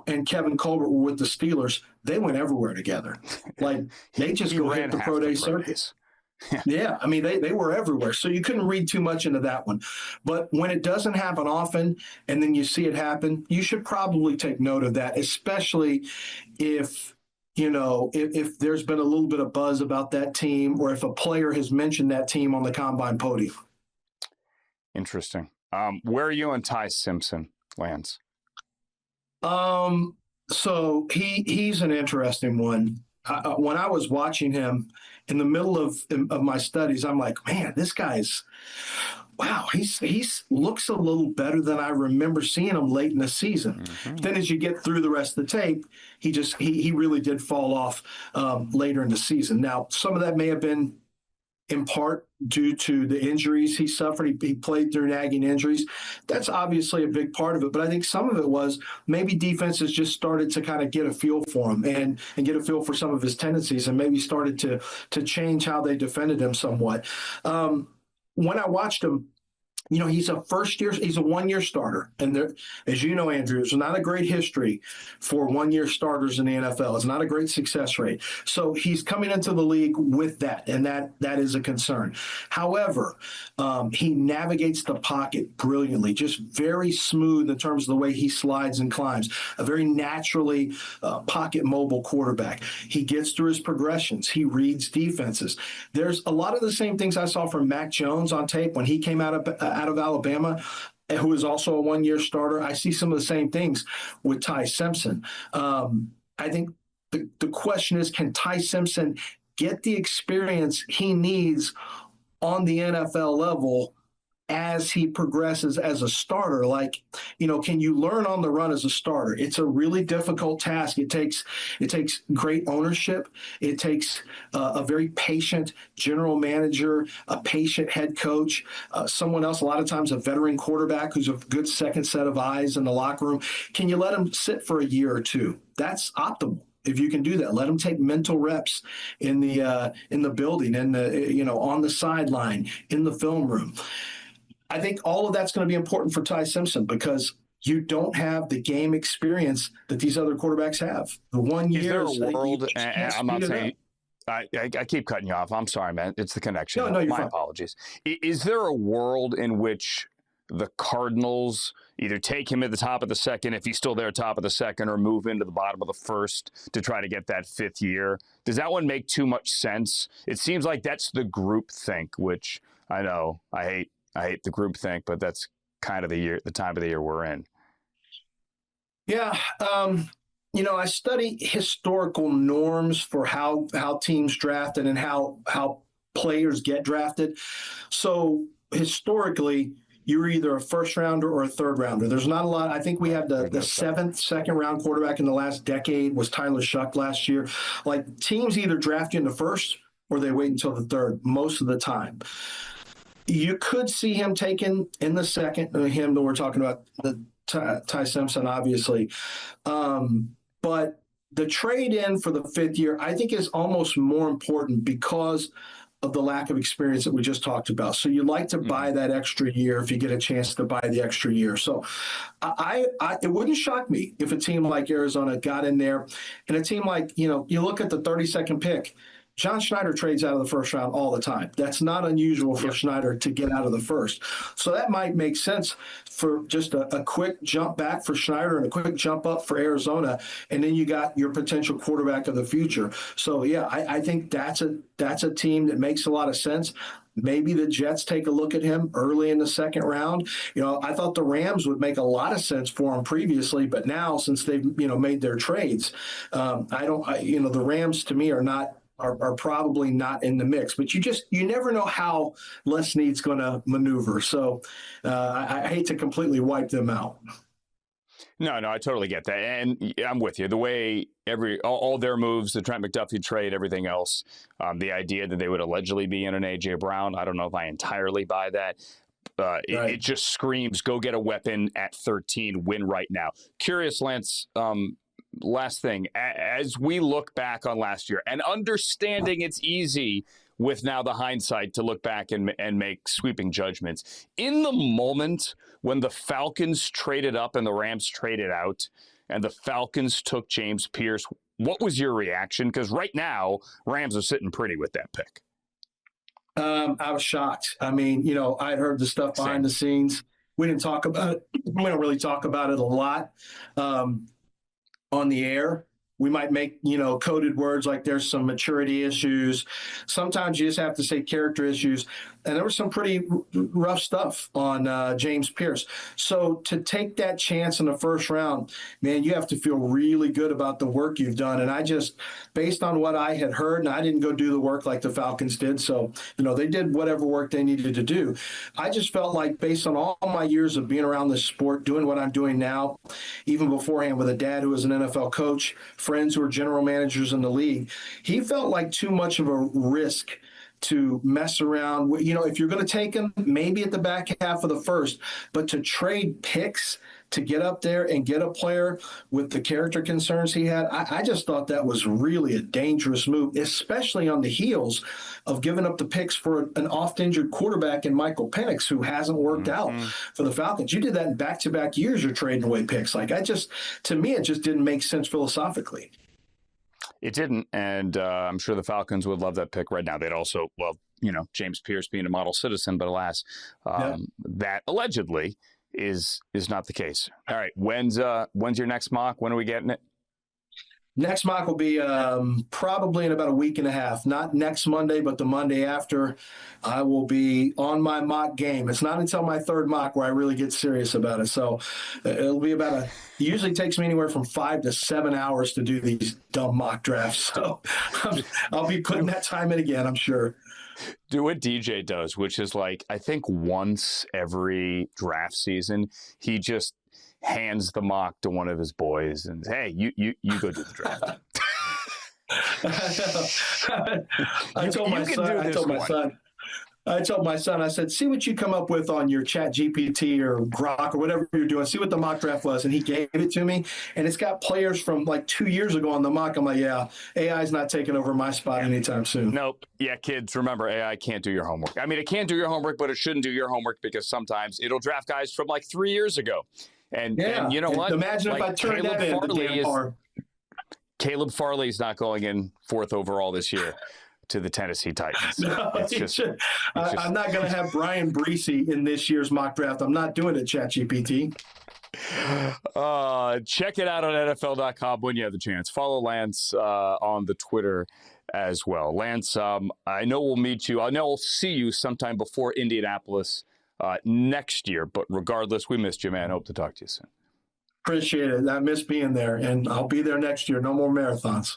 and Kevin Colbert were with the Steelers, they went everywhere together. Like, they just go hit the pro day circus. Yeah, I mean, they were everywhere. So you couldn't read too much into that one. But when it doesn't happen often and then you see it happen, you should probably take note of that, especially if there's been a little bit of buzz about that team, or if a player has mentioned that team on the combine podium. Interesting. Where are you on Ty Simpson, Lance? So he's an interesting one. when I was watching him in the middle of my studies, I'm like, man, this guy's, wow, he's looks a little better than I remember seeing him late in the season. Then as you get through the rest of the tape, he really did fall off later in the season. Now, some of that may have been in part due to the injuries he suffered. He played through nagging injuries. That's obviously a big part of it. But I think some of it was maybe defenses just started to kind of get a feel for him and get a feel for some of his tendencies, and maybe started to change how they defended him somewhat. When I watched him, he's a 1-year starter. And there, as you know, Andrew, it's not a great history for 1-year starters in the NFL. It's not a great success rate. So he's coming into the league with that, and that is a concern. However, he navigates the pocket brilliantly, just very smooth in terms of the way he slides and climbs, a very naturally pocket mobile quarterback. He gets through his progressions. He reads defenses. There's a lot of the same things I saw from Mac Jones on tape when he came out of Alabama, who is also a 1-year starter. I see some of the same things with Ty Simpson. I think the question is, can Ty Simpson get the experience he needs on the NFL level as he progresses as a starter? Like, can you learn on the run as a starter? It's a really difficult task. It takes great ownership. It takes a very patient general manager, a patient head coach, someone else, a lot of times a veteran quarterback who's a good second set of eyes in the locker room. Can you let him sit for a year or two? That's optimal. If you can do that, let him take mental reps in the building, on the sideline, in the film room. I think all of that's going to be important for Ty Simpson because you don't have the game experience that these other quarterbacks have. The 1 year. Is there a world? I'm not saying. I keep cutting you off. I'm sorry, man. It's the connection. No, you're My fine. apologies. Is there a world in which the Cardinals either take him at the top of the second, if he's still there, top of the second, or move into the bottom of the first to try to get that 5th year? Does that one make too much sense? It seems like that's the group think, which I know I hate the group think, but that's kind of the time of the year we're in. Yeah. I study historical norms for how teams drafted and how players get drafted. So historically, you're either a first rounder or a third rounder. There's not a lot. I think we had the 7th second round quarterback in the last decade was Tyler Shuck last year. Like, teams either draft you in the first or they wait until the third most of the time. You could see him taken in the second, him that we're talking about, the Ty Simpson, obviously. But the trade in for the 5th year, I think, is almost more important because of the lack of experience that we just talked about. So you like to buy that extra year if you get a chance to buy the extra year. So it wouldn't shock me if a team like Arizona got in there, and a team like, you look at the 32nd pick, John Schneider trades out of the first round all the time. That's not unusual for Schneider to get out of the first. So that might make sense for just a quick jump back for Schneider and a quick jump up for Arizona. And then you got your potential quarterback of the future. So, yeah, I think that's a team that makes a lot of sense. Maybe the Jets take a look at him early in the second round. I thought the Rams would make a lot of sense for him previously, but now since they've, made their trades, the Rams to me are probably not in the mix, but you never know how Les Snead's going to maneuver. So I hate to completely wipe them out. No, I totally get that. And I'm with you. The way all their moves, the Trent McDuffie trade, everything else, the idea that they would allegedly be in an A.J. Brown, I don't know if I entirely buy that. Right. It just screams, go get a weapon at 13, win right now. Curious, Lance, last thing, as we look back on last year and understanding it's easy with now the hindsight to look back and make sweeping judgments. In the moment when the Falcons traded up and the Rams traded out and the Falcons took James Pierce, what was your reaction? Because right now, Rams are sitting pretty with that pick. I was shocked. I mean, I'd heard the stuff behind the scenes. We didn't talk about it. We don't really talk about it a lot. On the air, we might make, coded words like there's some maturity issues. Sometimes you just have to say character issues. And there was some pretty rough stuff on James Pierce. So to take that chance in the first round, man, you have to feel really good about the work you've done. And I just, based on what I had heard, and I didn't go do the work like the Falcons did. So, they did whatever work they needed to do. I just felt like based on all my years of being around this sport, doing what I'm doing now, even beforehand with a dad who was an NFL coach, friends who are general managers in the league, he felt like too much of a risk to mess around. If you're going to take him, maybe at the back half of the first, but to trade picks to get up there and get a player with the character concerns he had, I just thought that was really a dangerous move, especially on the heels of giving up the picks for an oft-injured quarterback in Michael Penix, who hasn't worked out for the Falcons. You did that in back-to-back years, you're trading away picks. To me, it just didn't make sense philosophically. It didn't, and I'm sure the Falcons would love that pick right now. They'd also love, James Pierce being a model citizen, but alas, that allegedly is not the case. All right, when's your next mock? When are we getting it? Next mock will be probably in about a week and a half. Not next Monday, but the Monday after. I will be on my mock game. It's not until my third mock where I really get serious about it. So it'll be it usually takes me anywhere from 5 to 7 hours to do these dumb mock drafts. So I'll be putting that time in again, I'm sure. Do what DJ does, which is I think once every draft season, he just hands the mock to one of his boys and, hey, you go do the draft. I told my son, I said, see what you come up with on your Chat GPT or Grok or whatever you're doing. See what the mock draft was. And he gave it to me. And it's got players from 2 years ago on the mock. I'm like, yeah, AI is not taking over my spot anytime soon. Nope. Yeah, kids, remember, AI can't do your homework. I mean, it can't do your homework, but it shouldn't do your homework because sometimes it'll draft guys from 3 years ago. And you know what? Imagine if I turned that in the damn farm. Caleb Farley's not going in 4th overall this year to the Tennessee Titans. No, I'm not going to have Brian Breesy in this year's mock draft. I'm not doing it, ChatGPT. Check it out on NFL.com when you have the chance. Follow Lance on the Twitter as well. Lance, I know we'll meet you. I know we'll see you sometime before Indianapolis next year. But regardless, we missed you, man. Hope to talk to you soon. Appreciate it. I miss being there, and I'll be there next year. No more marathons.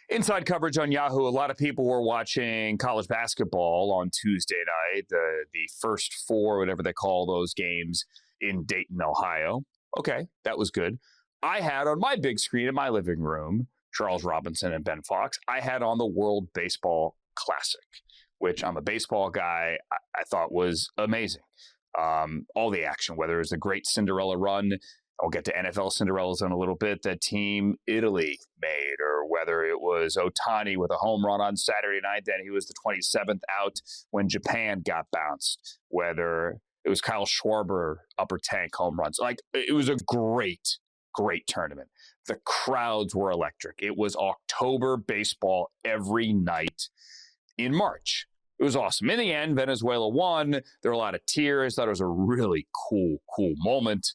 Inside coverage on Yahoo. A lot of people were watching college basketball on Tuesday night, the first 4, whatever they call those games in Dayton, Ohio. Okay, that was good. I had on my big screen in my living room, Charles Robinson and Ben Fawkes. I had on the World Baseball Classic, which I'm a baseball guy. I thought was amazing. All the action, whether it was the great Cinderella run, I'll get to NFL Cinderellas in a little bit, that Team Italy made, or whether it was Ohtani with a home run on Saturday night, then he was the 27th out when Japan got bounced, whether it was Kyle Schwarber upper tank home runs. It was a great tournament. The crowds were electric. It was October baseball every night in March. It was awesome. In the end, Venezuela won. There were a lot of tears. Thought it was a really cool moment.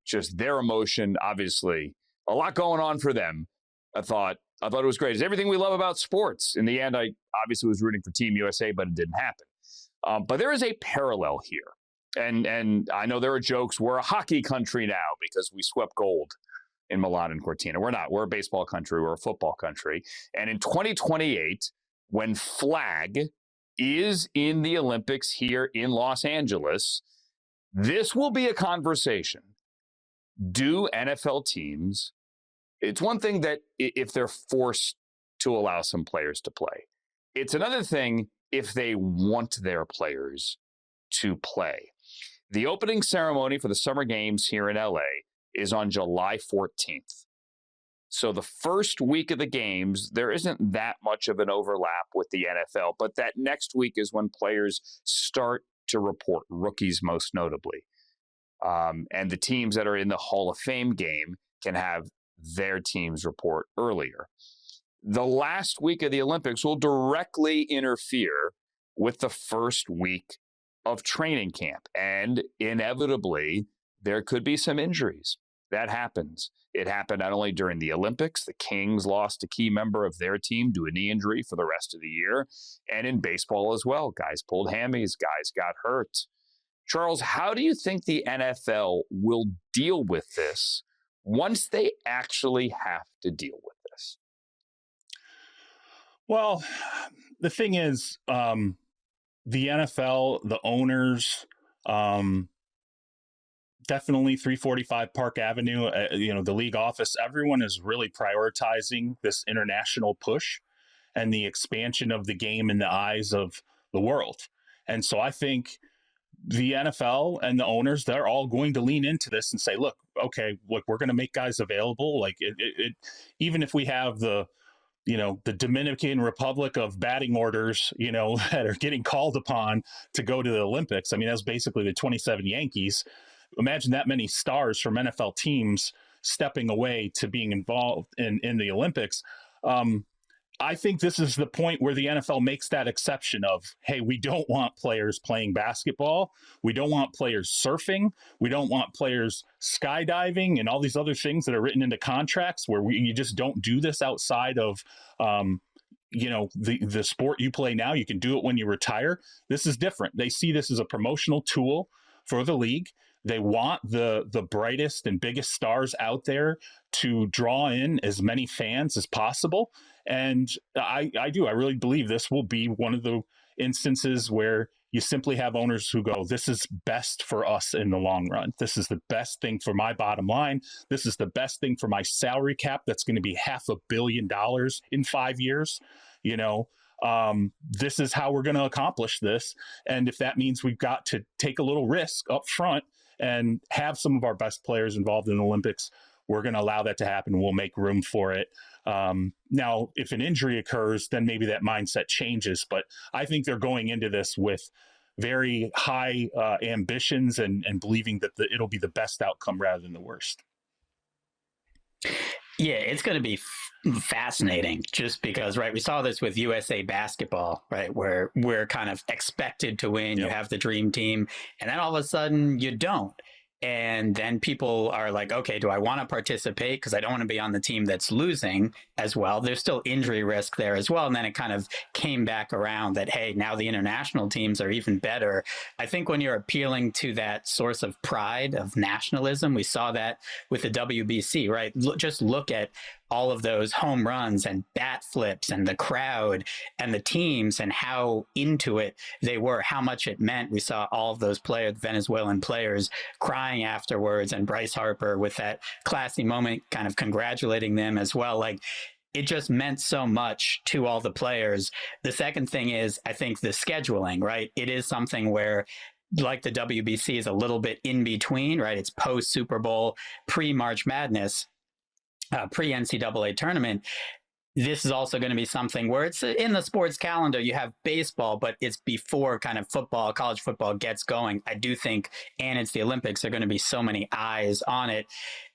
Just their emotion, obviously, a lot going on for them. I thought it was great. It's everything we love about sports. In the end, I obviously was rooting for Team USA, but it didn't happen. But there is a parallel here. And I know there are jokes. We're a hockey country now because we swept gold in Milan and Cortina. We're not. We're a baseball country. We're a football country. And in 2028, when flag is in the Olympics here in Los Angeles, this will be a conversation. Do NFL teams, it's one thing that if they're forced to allow some players to play. It's another thing if they want their players to play. The opening ceremony for the Summer Games here in LA is on July 14th. So the first week of the games, there isn't that much of an overlap with the NFL, but that next week is when players start to report, rookies most notably. And the teams that are in the Hall of Fame game can have their teams report earlier. The last week of the Olympics will directly interfere with the first week of training camp. And inevitably, there could be some injuries. that happens. It happened not only during the Olympics, the Kings lost a key member of their team to a knee injury for the rest of the year, and in baseball as well. Guys pulled hammies, guys got hurt. Charles, how do you think the NFL will deal with this once they actually have to deal with this? Well, the thing is, the NFL, the owners, definitely 345 Park Avenue, the league office, everyone is really prioritizing this international push and the expansion of the game in the eyes of the world. And so I think the NFL and the owners, they're all going to lean into this and say, look, we're going to make guys available. Like even if we have the Dominican Republic of batting orders, that are getting called upon to go to the Olympics. I mean, that's basically the 27 Yankees. Imagine that many stars from NFL teams stepping away to being involved in the Olympics. I think this is the point where the NFL makes that exception of, hey, we don't want players playing basketball. We don't want players surfing. We don't want players skydiving and all these other things that are written into contracts where you just don't do this outside of, the sport you play now. You can do it when you retire. This is different. They see this as a promotional tool for the league. They want the brightest and biggest stars out there to draw in as many fans as possible. And I really believe this will be one of the instances where you simply have owners who go, this is best for us in the long run. This is the best thing for my bottom line. This is the best thing for my salary cap. That's going to be $500 million in 5 years. This is how we're going to accomplish this. And if that means we've got to take a little risk up front and have some of our best players involved in the Olympics, we're going to allow that to happen. We'll make room for it. Now, if an injury occurs, then maybe that mindset changes. But I think they're going into this with very high ambitions and believing that it'll be the best outcome rather than the worst. Yeah, it's going to be fascinating just because, right, we saw this with USA basketball, right, where we're kind of expected to win. Yep. You have the dream team, and then all of a sudden you don't. And then people are like, okay, do I want to participate? Because I don't want to be on the team that's losing as well. There's still injury risk there as well. And then it kind of came back around that, hey, now the international teams are even better. I think when you're appealing to that source of pride, of nationalism, we saw that with the WBC, right? Just look at all of those home runs and bat flips and the crowd and the teams and how into it they were, how much it meant. We saw all of those players, Venezuelan players, crying afterwards, and Bryce Harper with that classy moment kind of congratulating them as well. Like, it just meant so much to all the players. The second thing is, I think, the scheduling, right? It is something where, like the WBC is a little bit in between, right? It's post Super Bowl, pre-March Madness, pre-NCAA tournament. This is also going to be something where it's in the sports calendar. You have baseball, but it's before kind of football, college football gets going. I do think, and it's the Olympics, there are going to be so many eyes on it.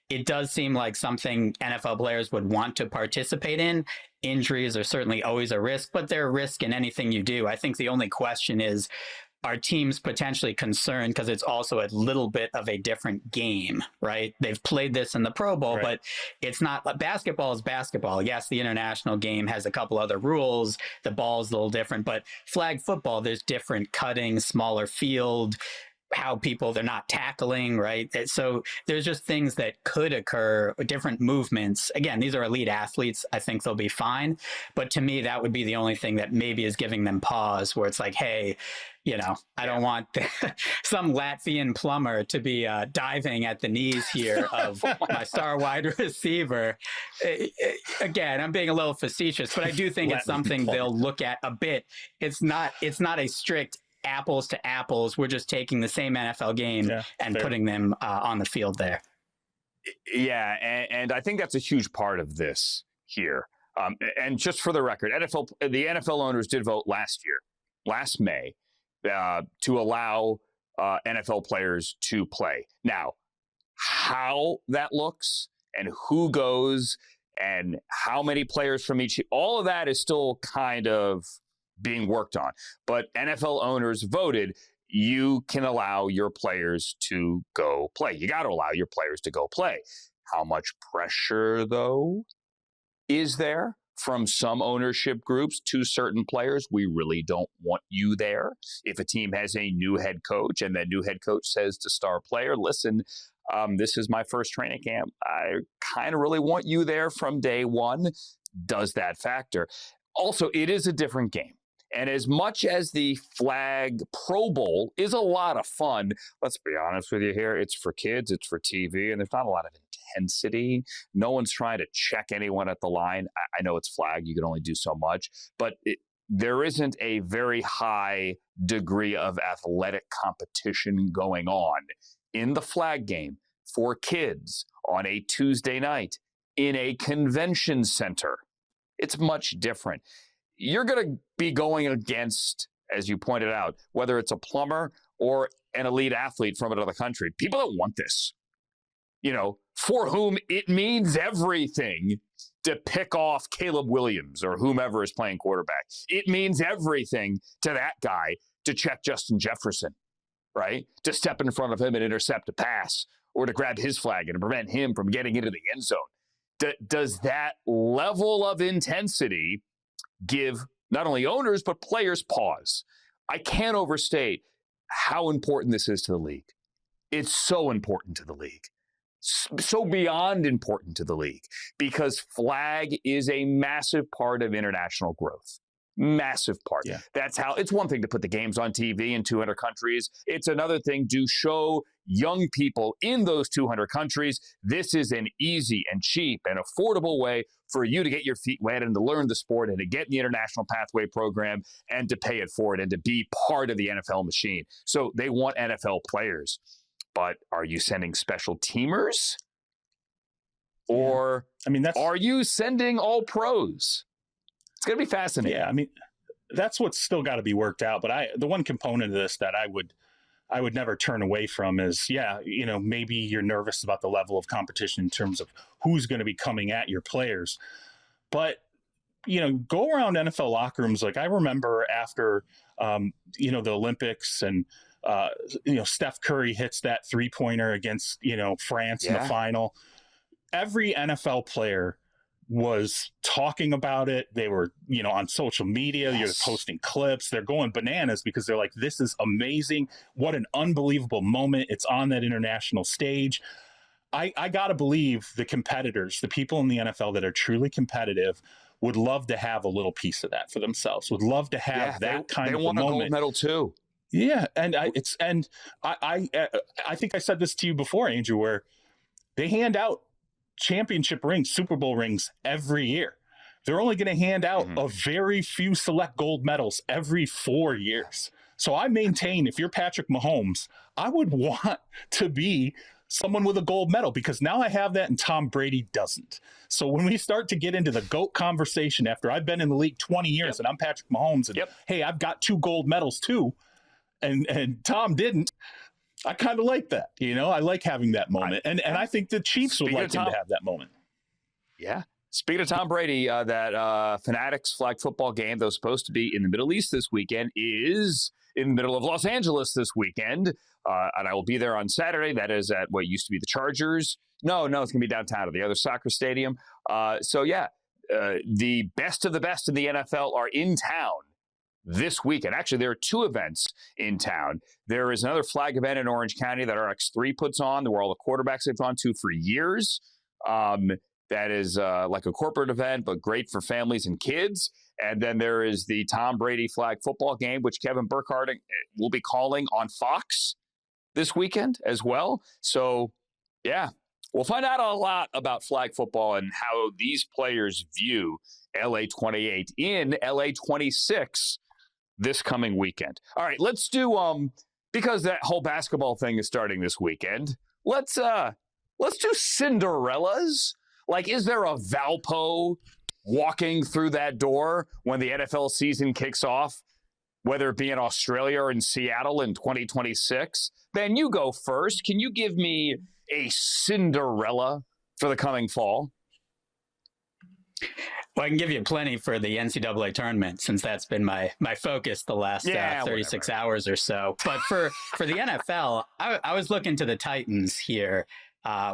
It does seem like something NFL players would want to participate in. Injuries are certainly always a risk, but they're a risk in anything you do. I think the only question is, are teams potentially concerned because it's also a little bit of a different game, right? They've played this in the Pro Bowl, right, but it's not. Basketball is basketball. Yes, the international game has a couple other rules. The ball is a little different, but flag football, there's different cutting, smaller field, how they're not tackling, right? So there's just things that could occur, different movements. Again, these are elite athletes. I think they'll be fine. But to me, that would be the only thing that maybe is giving them pause, where it's like, hey, I don't want some Latvian plumber to be diving at the knees here of my star wide receiver. Again, I'm being a little facetious, but I do think it's something they'll look at a bit. It's not a strict apples to apples. We're just taking the same NFL game and putting them on the field there. Yeah, and I think that's a huge part of this here. And just for the record, the NFL owners did vote last May, to allow NFL players to play. Now, how that looks and who goes and how many players from each, all of that is still kind of being worked on. But NFL owners voted. you can allow your players to go play. You got to allow your players to go play. How much pressure, though, is there from some ownership groups to certain players? We really don't want you there. If a team has a new head coach and that new head coach says to star player, listen, this is my first training camp. I kind of really want you there from day one. Does that factor? Also, it is a different game. And as much as the flag Pro Bowl is a lot of fun, let's be honest with you here, it's for kids, it's for TV, and there's not a lot of intensity. No one's trying to check anyone at the line. I know it's flag, you can only do so much, but there isn't a very high degree of athletic competition going on in the flag game for kids on a Tuesday night in a convention center. It's much different. You're going to be going against, as you pointed out, whether it's a plumber or an elite athlete from another country. People don't want this, for whom it means everything to pick off Caleb Williams or whomever is playing quarterback. It means everything to that guy to check Justin Jefferson, right? To step in front of him and intercept a pass or to grab his flag and to prevent him from getting into the end zone. Does that level of intensity give not only owners but players pause? I can't overstate how important this is to the league. It's so important to the league. So beyond important to the league, because flag is a massive part of international growth. Massive part. Yeah. That's how, it's one thing to put the games on TV in 200 countries. It's another thing to show young people in those 200 countries, this is an easy and cheap and affordable way for you to get your feet wet and to learn the sport and to get in the International Pathway Program and to pay it forward and to be part of the NFL machine. So they want NFL players. But are you sending special teamers? Or are you sending all pros? It's going to be fascinating. Yeah, that's what's still got to be worked out. But the one component of this that I would never turn away from is, maybe you're nervous about the level of competition in terms of who's going to be coming at your players. But, go around NFL locker rooms. Like I remember after, the Olympics and, Steph Curry hits that 3-pointer against, France in the final. Every NFL player was talking about it. They were, on social media, you're posting clips. They're going bananas because they're like, this is amazing. What an unbelievable moment. It's on that international stage. I got to believe the competitors, the people in the NFL that are truly competitive, would love to have a little piece of that for themselves, would love to have that kind of a moment. They want a gold medal too. Yeah. And I think I said this to you before, Andrew, where they hand out championship rings, Super Bowl rings every year. They're only going to hand out a very few select gold medals every 4 years. So I maintain, if you're Patrick Mahomes, I would want to be someone with a gold medal, because now I have that and Tom Brady doesn't. So when we start to get into the GOAT conversation after I've been in the league 20 years and I'm Patrick Mahomes and hey, I've got 2 gold medals too, and Tom didn't, I kind of like that. I like having that moment. And I think the Chiefs would like him to have that moment. Yeah. Speaking of Tom Brady, that Fanatics flag football game that was supposed to be in the Middle East this weekend is in the middle of Los Angeles this weekend. And I will be there on Saturday. That is at what used to be the Chargers. No, it's going to be downtown at the other soccer stadium. The best of the best in the NFL are in town this weekend. Actually, there are 2 events in town. There is another flag event in Orange County that RX3 puts on, where all the quarterbacks have gone to for years. That is like a corporate event, but great for families and kids. And then there is the Tom Brady flag football game, which Kevin Burkhardt will be calling on Fox this weekend as well. So, yeah, we'll find out a lot about flag football and how these players view LA 28 in LA 26 this coming weekend. All right, let's do because that whole basketball thing is starting this weekend. Let's do Cinderellas. Like, is there a Valpo walking through that door when the NFL season kicks off, whether it be in Australia or in Seattle in 2026? Ben, you go first. Can you give me a Cinderella for the coming fall? Well, I can give you plenty for the NCAA tournament since that's been my focus the last 36 hours or so. But for the NFL, I was looking to the Titans here.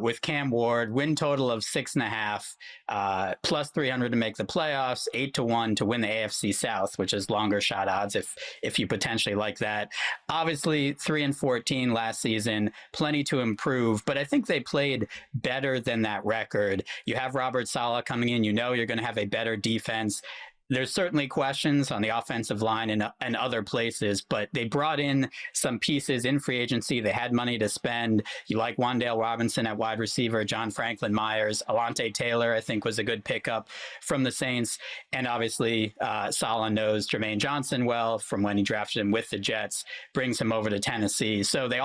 With Cam Ward, win total of 6.5, plus 300 to make the playoffs, 8-1 to win the AFC South, which is longer shot odds if you potentially like that. Obviously, 3-14 last season, plenty to improve, but I think they played better than that record. You have Robert Saleh coming in, you know you're going to have a better defense. There's certainly questions on the offensive line and other places, but they brought in some pieces in free agency. They had money to spend. You like Wan'Dale Robinson at wide receiver, John Franklin Myers, Alante Taylor, I think was a good pickup from the Saints. And obviously, Saleh knows Jermaine Johnson well from when he drafted him with the Jets, brings him over to Tennessee. So they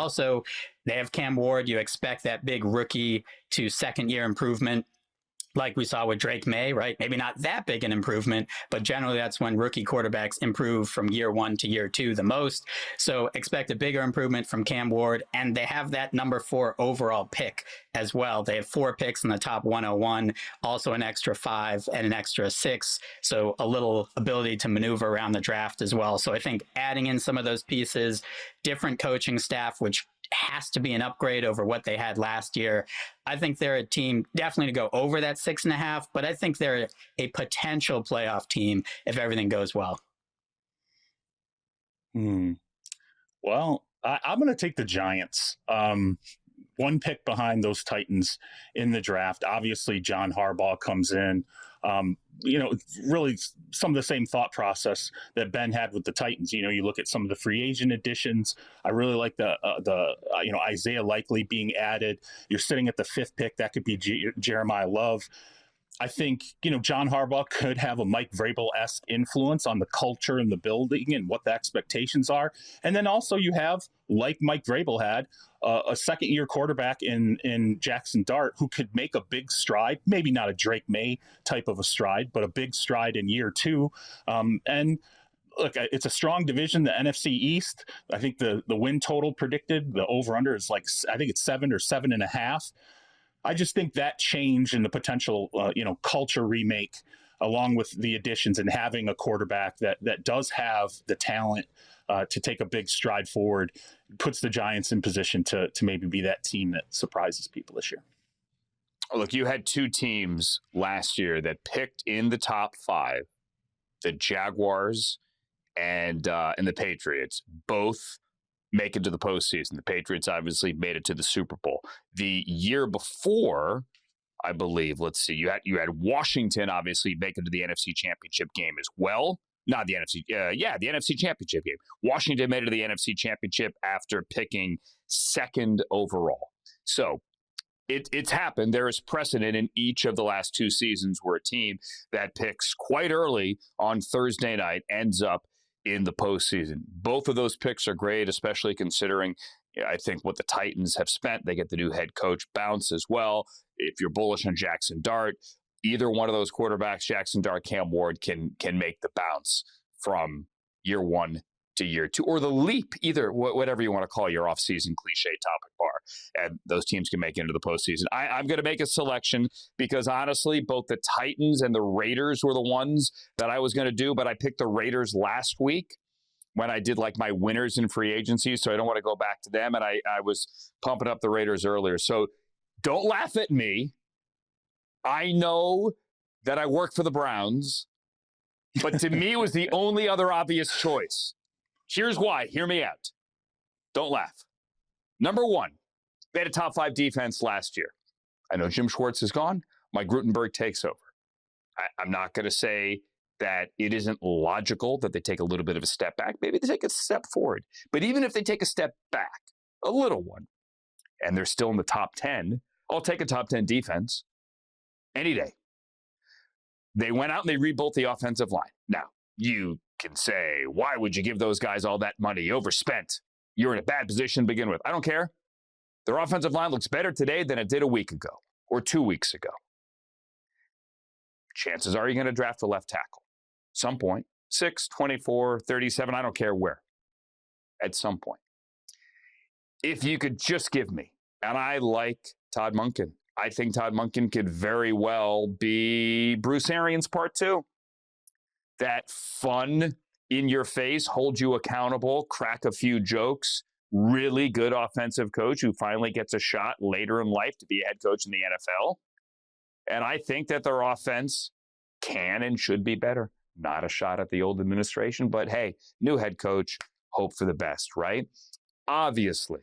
have Cam Ward. You expect that big rookie to second year improvement, like we saw with Drake May, right? Maybe not that big an improvement, but generally that's when rookie quarterbacks improve from year 1 to year 2 the most. So expect a bigger improvement from Cam Ward. And they have that number 4 overall pick as well. They have 4 picks in the top 101, also an extra 5 and an extra 6. So a little ability to maneuver around the draft as well. So I think adding in some of those pieces, different coaching staff, which has to be an upgrade over what they had last year. I think they're a team definitely to go over that 6.5, but I think they're a potential playoff team if everything goes well. Well, I'm going to take the Giants. One pick behind those Titans in the draft. Obviously, John Harbaugh comes in. Really some of the same thought process that Ben had with the Titans. You look at some of the free agent additions. I really like the Isaiah Likely being added. You're sitting at the 5th pick. That could be Jeremiah Love. I think, John Harbaugh could have a Mike Vrabel-esque influence on the culture and the building and what the expectations are. And then also you have, like Mike Vrabel had, a second-year quarterback in Jackson Dart who could make a big stride, maybe not a Drake May type of a stride, but a big stride in year 2. And look, it's a strong division, the NFC East. I think the win total predicted, the over-under is I think it's 7 or 7.5. I just think that change in the potential, culture remake, along with the additions and having a quarterback that does have the talent to take a big stride forward, puts the Giants in position to maybe be that team that surprises people this year. Look, you had 2 teams last year that picked in the top 5, the Jaguars and the Patriots, both make it to the postseason. The Patriots obviously made it to the Super Bowl. The year before, I believe, you had Washington obviously make it to the NFC Championship game as well. Not the NFC, the NFC Championship game. Washington made it to the NFC Championship after picking 2nd overall. So it's happened. There is precedent in each of the last 2 seasons where a team that picks quite early on Thursday night ends up in the postseason. Both of those picks are great, especially considering, I think, what the Titans have spent. They get the new head coach bounce as well. If you're bullish on Jackson Dart, either one of those quarterbacks, Jackson Dart, Cam Ward, can make the bounce from year 1 to year 2, or the leap, either whatever you want to call your offseason cliche topic bar. And those teams can make it into the postseason. I'm going to make a selection because honestly, both the Titans and the Raiders were the ones that I was going to do, but I picked the Raiders last week when I did my winners in free agency, so I don't want to go back to them. And I was pumping up the Raiders earlier. So don't laugh at me. I know that I work for the Browns, but to me it was the only other obvious choice. Here's why. Hear me out. Don't laugh. Number 1, they had a top 5 defense last year. I know Jim Schwartz is gone. Mike Grutenberg takes over. I'm not going to say that it isn't logical that they take a little bit of a step back. Maybe they take a step forward. But even if they take a step back, a little one, and they're still in the top 10, I'll take a top 10 defense any day. They went out and they rebuilt the offensive line. Now, you can say, why would you give those guys all that money? You overspent. You're in a bad position to begin with. I don't care. Their offensive line looks better today than it did a week ago or 2 weeks ago. Chances are you're going to draft a left tackle. Some point. 6, 24, 37, I don't care where. At some point. If you could just give me, and I like Todd Monken. I think Todd Monken could very well be Bruce Arians part 2. That fun, in your face, hold you accountable, crack a few jokes, really good offensive coach who finally gets a shot later in life to be a head coach in the NFL. And I think that their offense can and should be better. Not a shot at the old administration, but hey, new head coach, hope for the best, right? Obviously,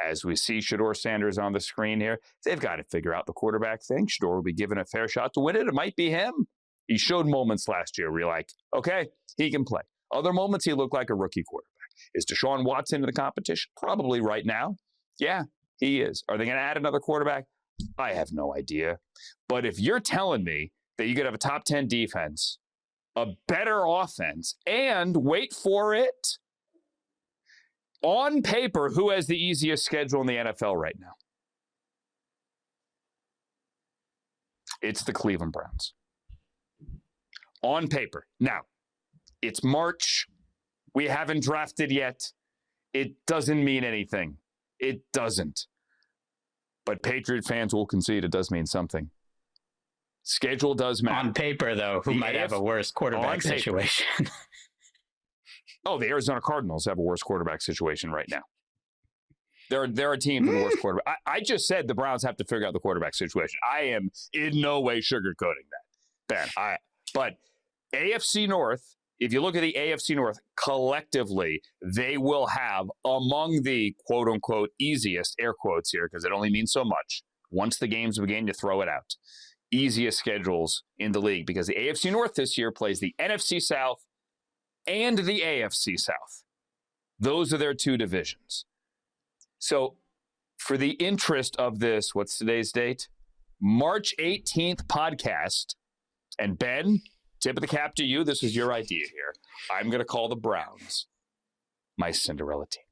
as we see Shedeur Sanders on the screen here, they've got to figure out the quarterback thing. Shedeur will be given a fair shot to win it. It might be him. He showed moments last year where you're like, okay, he can play. Other moments, he looked like a rookie quarterback. Is Deshaun Watson in the competition? Probably right now. Yeah, he is. Are they going to add another quarterback? I have no idea. But if you're telling me that you could have a top 10 defense, a better offense, and wait for it, on paper, who has the easiest schedule in the NFL right now? It's the Cleveland Browns. On paper. Now, it's March. We haven't drafted yet. It doesn't mean anything. It doesn't. But Patriot fans will concede it does mean something. Schedule does matter. On paper, though, who might have a worse quarterback situation? Oh, the Arizona Cardinals have a worse quarterback situation right now. They're a team with a worse quarterback. I just said the Browns have to figure out the quarterback situation. I am in no way sugarcoating that, Ben. But AFC North, if you look at the AFC North collectively, they will have among the quote-unquote easiest, air quotes here, because it only means so much. Once the games begin, you throw it out. Easiest schedules in the league because the AFC North this year plays the NFC South and the AFC South. Those are their two divisions. So for the interest of this, what's today's date? March 18th podcast. And Ben, tip of the cap to you. This is your idea here. I'm going to call the Browns my Cinderella team.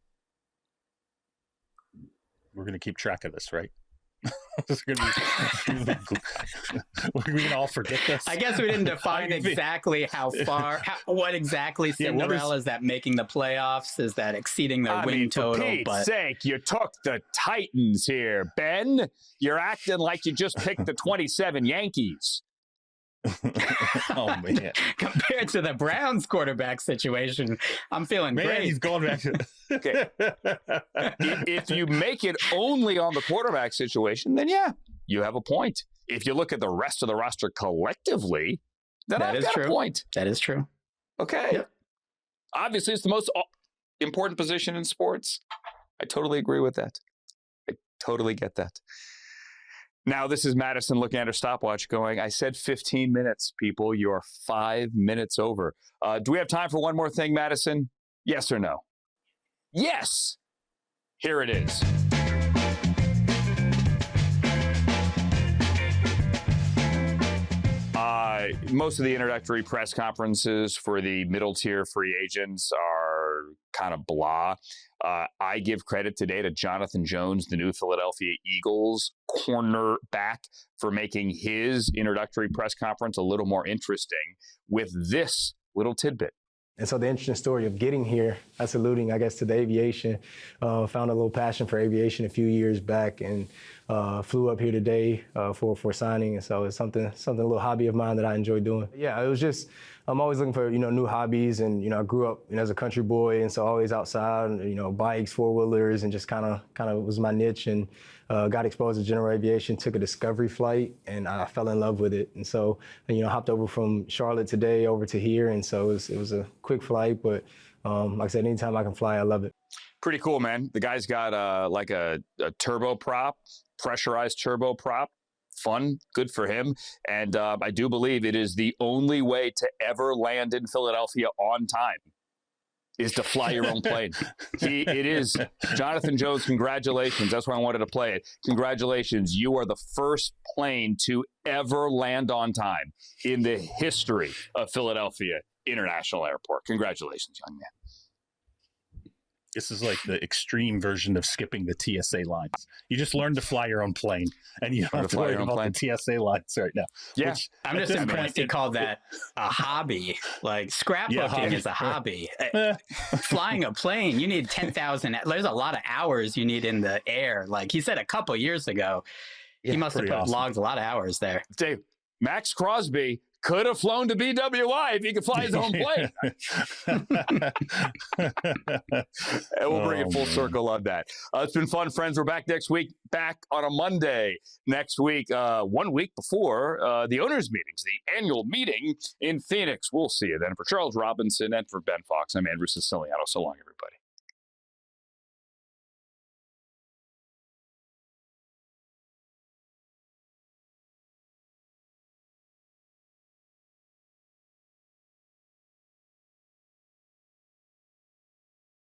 We're going to keep track of this, right? We can all forget this. I guess we didn't define exactly how far, what exactly Cinderella is that making the playoffs? Is that exceeding their win total? For Pete's sake, you took the Titans here, Ben. You're acting like you just picked the 27 Yankees. Oh man! Compared to the Browns quarterback situation, I'm feeling great. He's going back to. Okay. If you make it only on the quarterback situation, then yeah, you have a point. If you look at the rest of the roster collectively, then I've got a point. That is true. Okay. Yep. Obviously, it's the most important position in sports. I totally agree with that. I totally get that. Now, this is Madison looking at her stopwatch going, I said 15 minutes, people. You're 5 minutes over. Do we have time for one more thing, Madison? Yes or no? Yes! Here it is. Most of the introductory press conferences for the middle tier free agents are kind of blah. I give credit today to Jonathan Jones, the new Philadelphia Eagles cornerback, for making his introductory press conference a little more interesting with this little tidbit. And so the interesting story of getting here, that's alluding, I guess, to the aviation. Found a little passion for aviation a few years back and flew up here today for signing. And so it's something a little hobby of mine that I enjoy doing. Yeah, it was just, I'm always looking for, new hobbies. And, I grew up as a country boy. And so always outside, bikes, four-wheelers, and just kind of was my niche. And got exposed to general aviation, took a discovery flight, and I fell in love with it. And so, hopped over from Charlotte today over to here. And so it was a quick flight, but like I said, anytime I can fly, I love it. Pretty cool, man. The guy's got like a turboprop, pressurized turboprop. Fun, good for him. And I do believe it is the only way to ever land in Philadelphia on time is to fly your own plane. It is. Jonathan Jones, congratulations. That's why I wanted to play it. Congratulations. You are the first plane to ever land on time in the history of Philadelphia International Airport. Congratulations, young man. This is like the extreme version of skipping the TSA lines. You just learn to fly your own plane, and you don't have to worry about the TSA lines right now. Yeah. I'm just impressed you called that a hobby. Like scrapbooking is a hobby. Flying a plane, you need 10,000. There's a lot of hours you need in the air. Like he said a couple years ago, He must have pretty awesome. logged a lot of hours there. Dave, Maxx Crosby could have flown to BWI if he could fly his own plane. And we'll bring it full circle on that. It's been fun, friends. We're back next week, back on a Monday next week, 1 week before the owners' meetings, the annual meeting in Phoenix. We'll see you then. For Charles Robinson and for Ben Fawkes, I'm Andrew Siciliano. So long, everybody.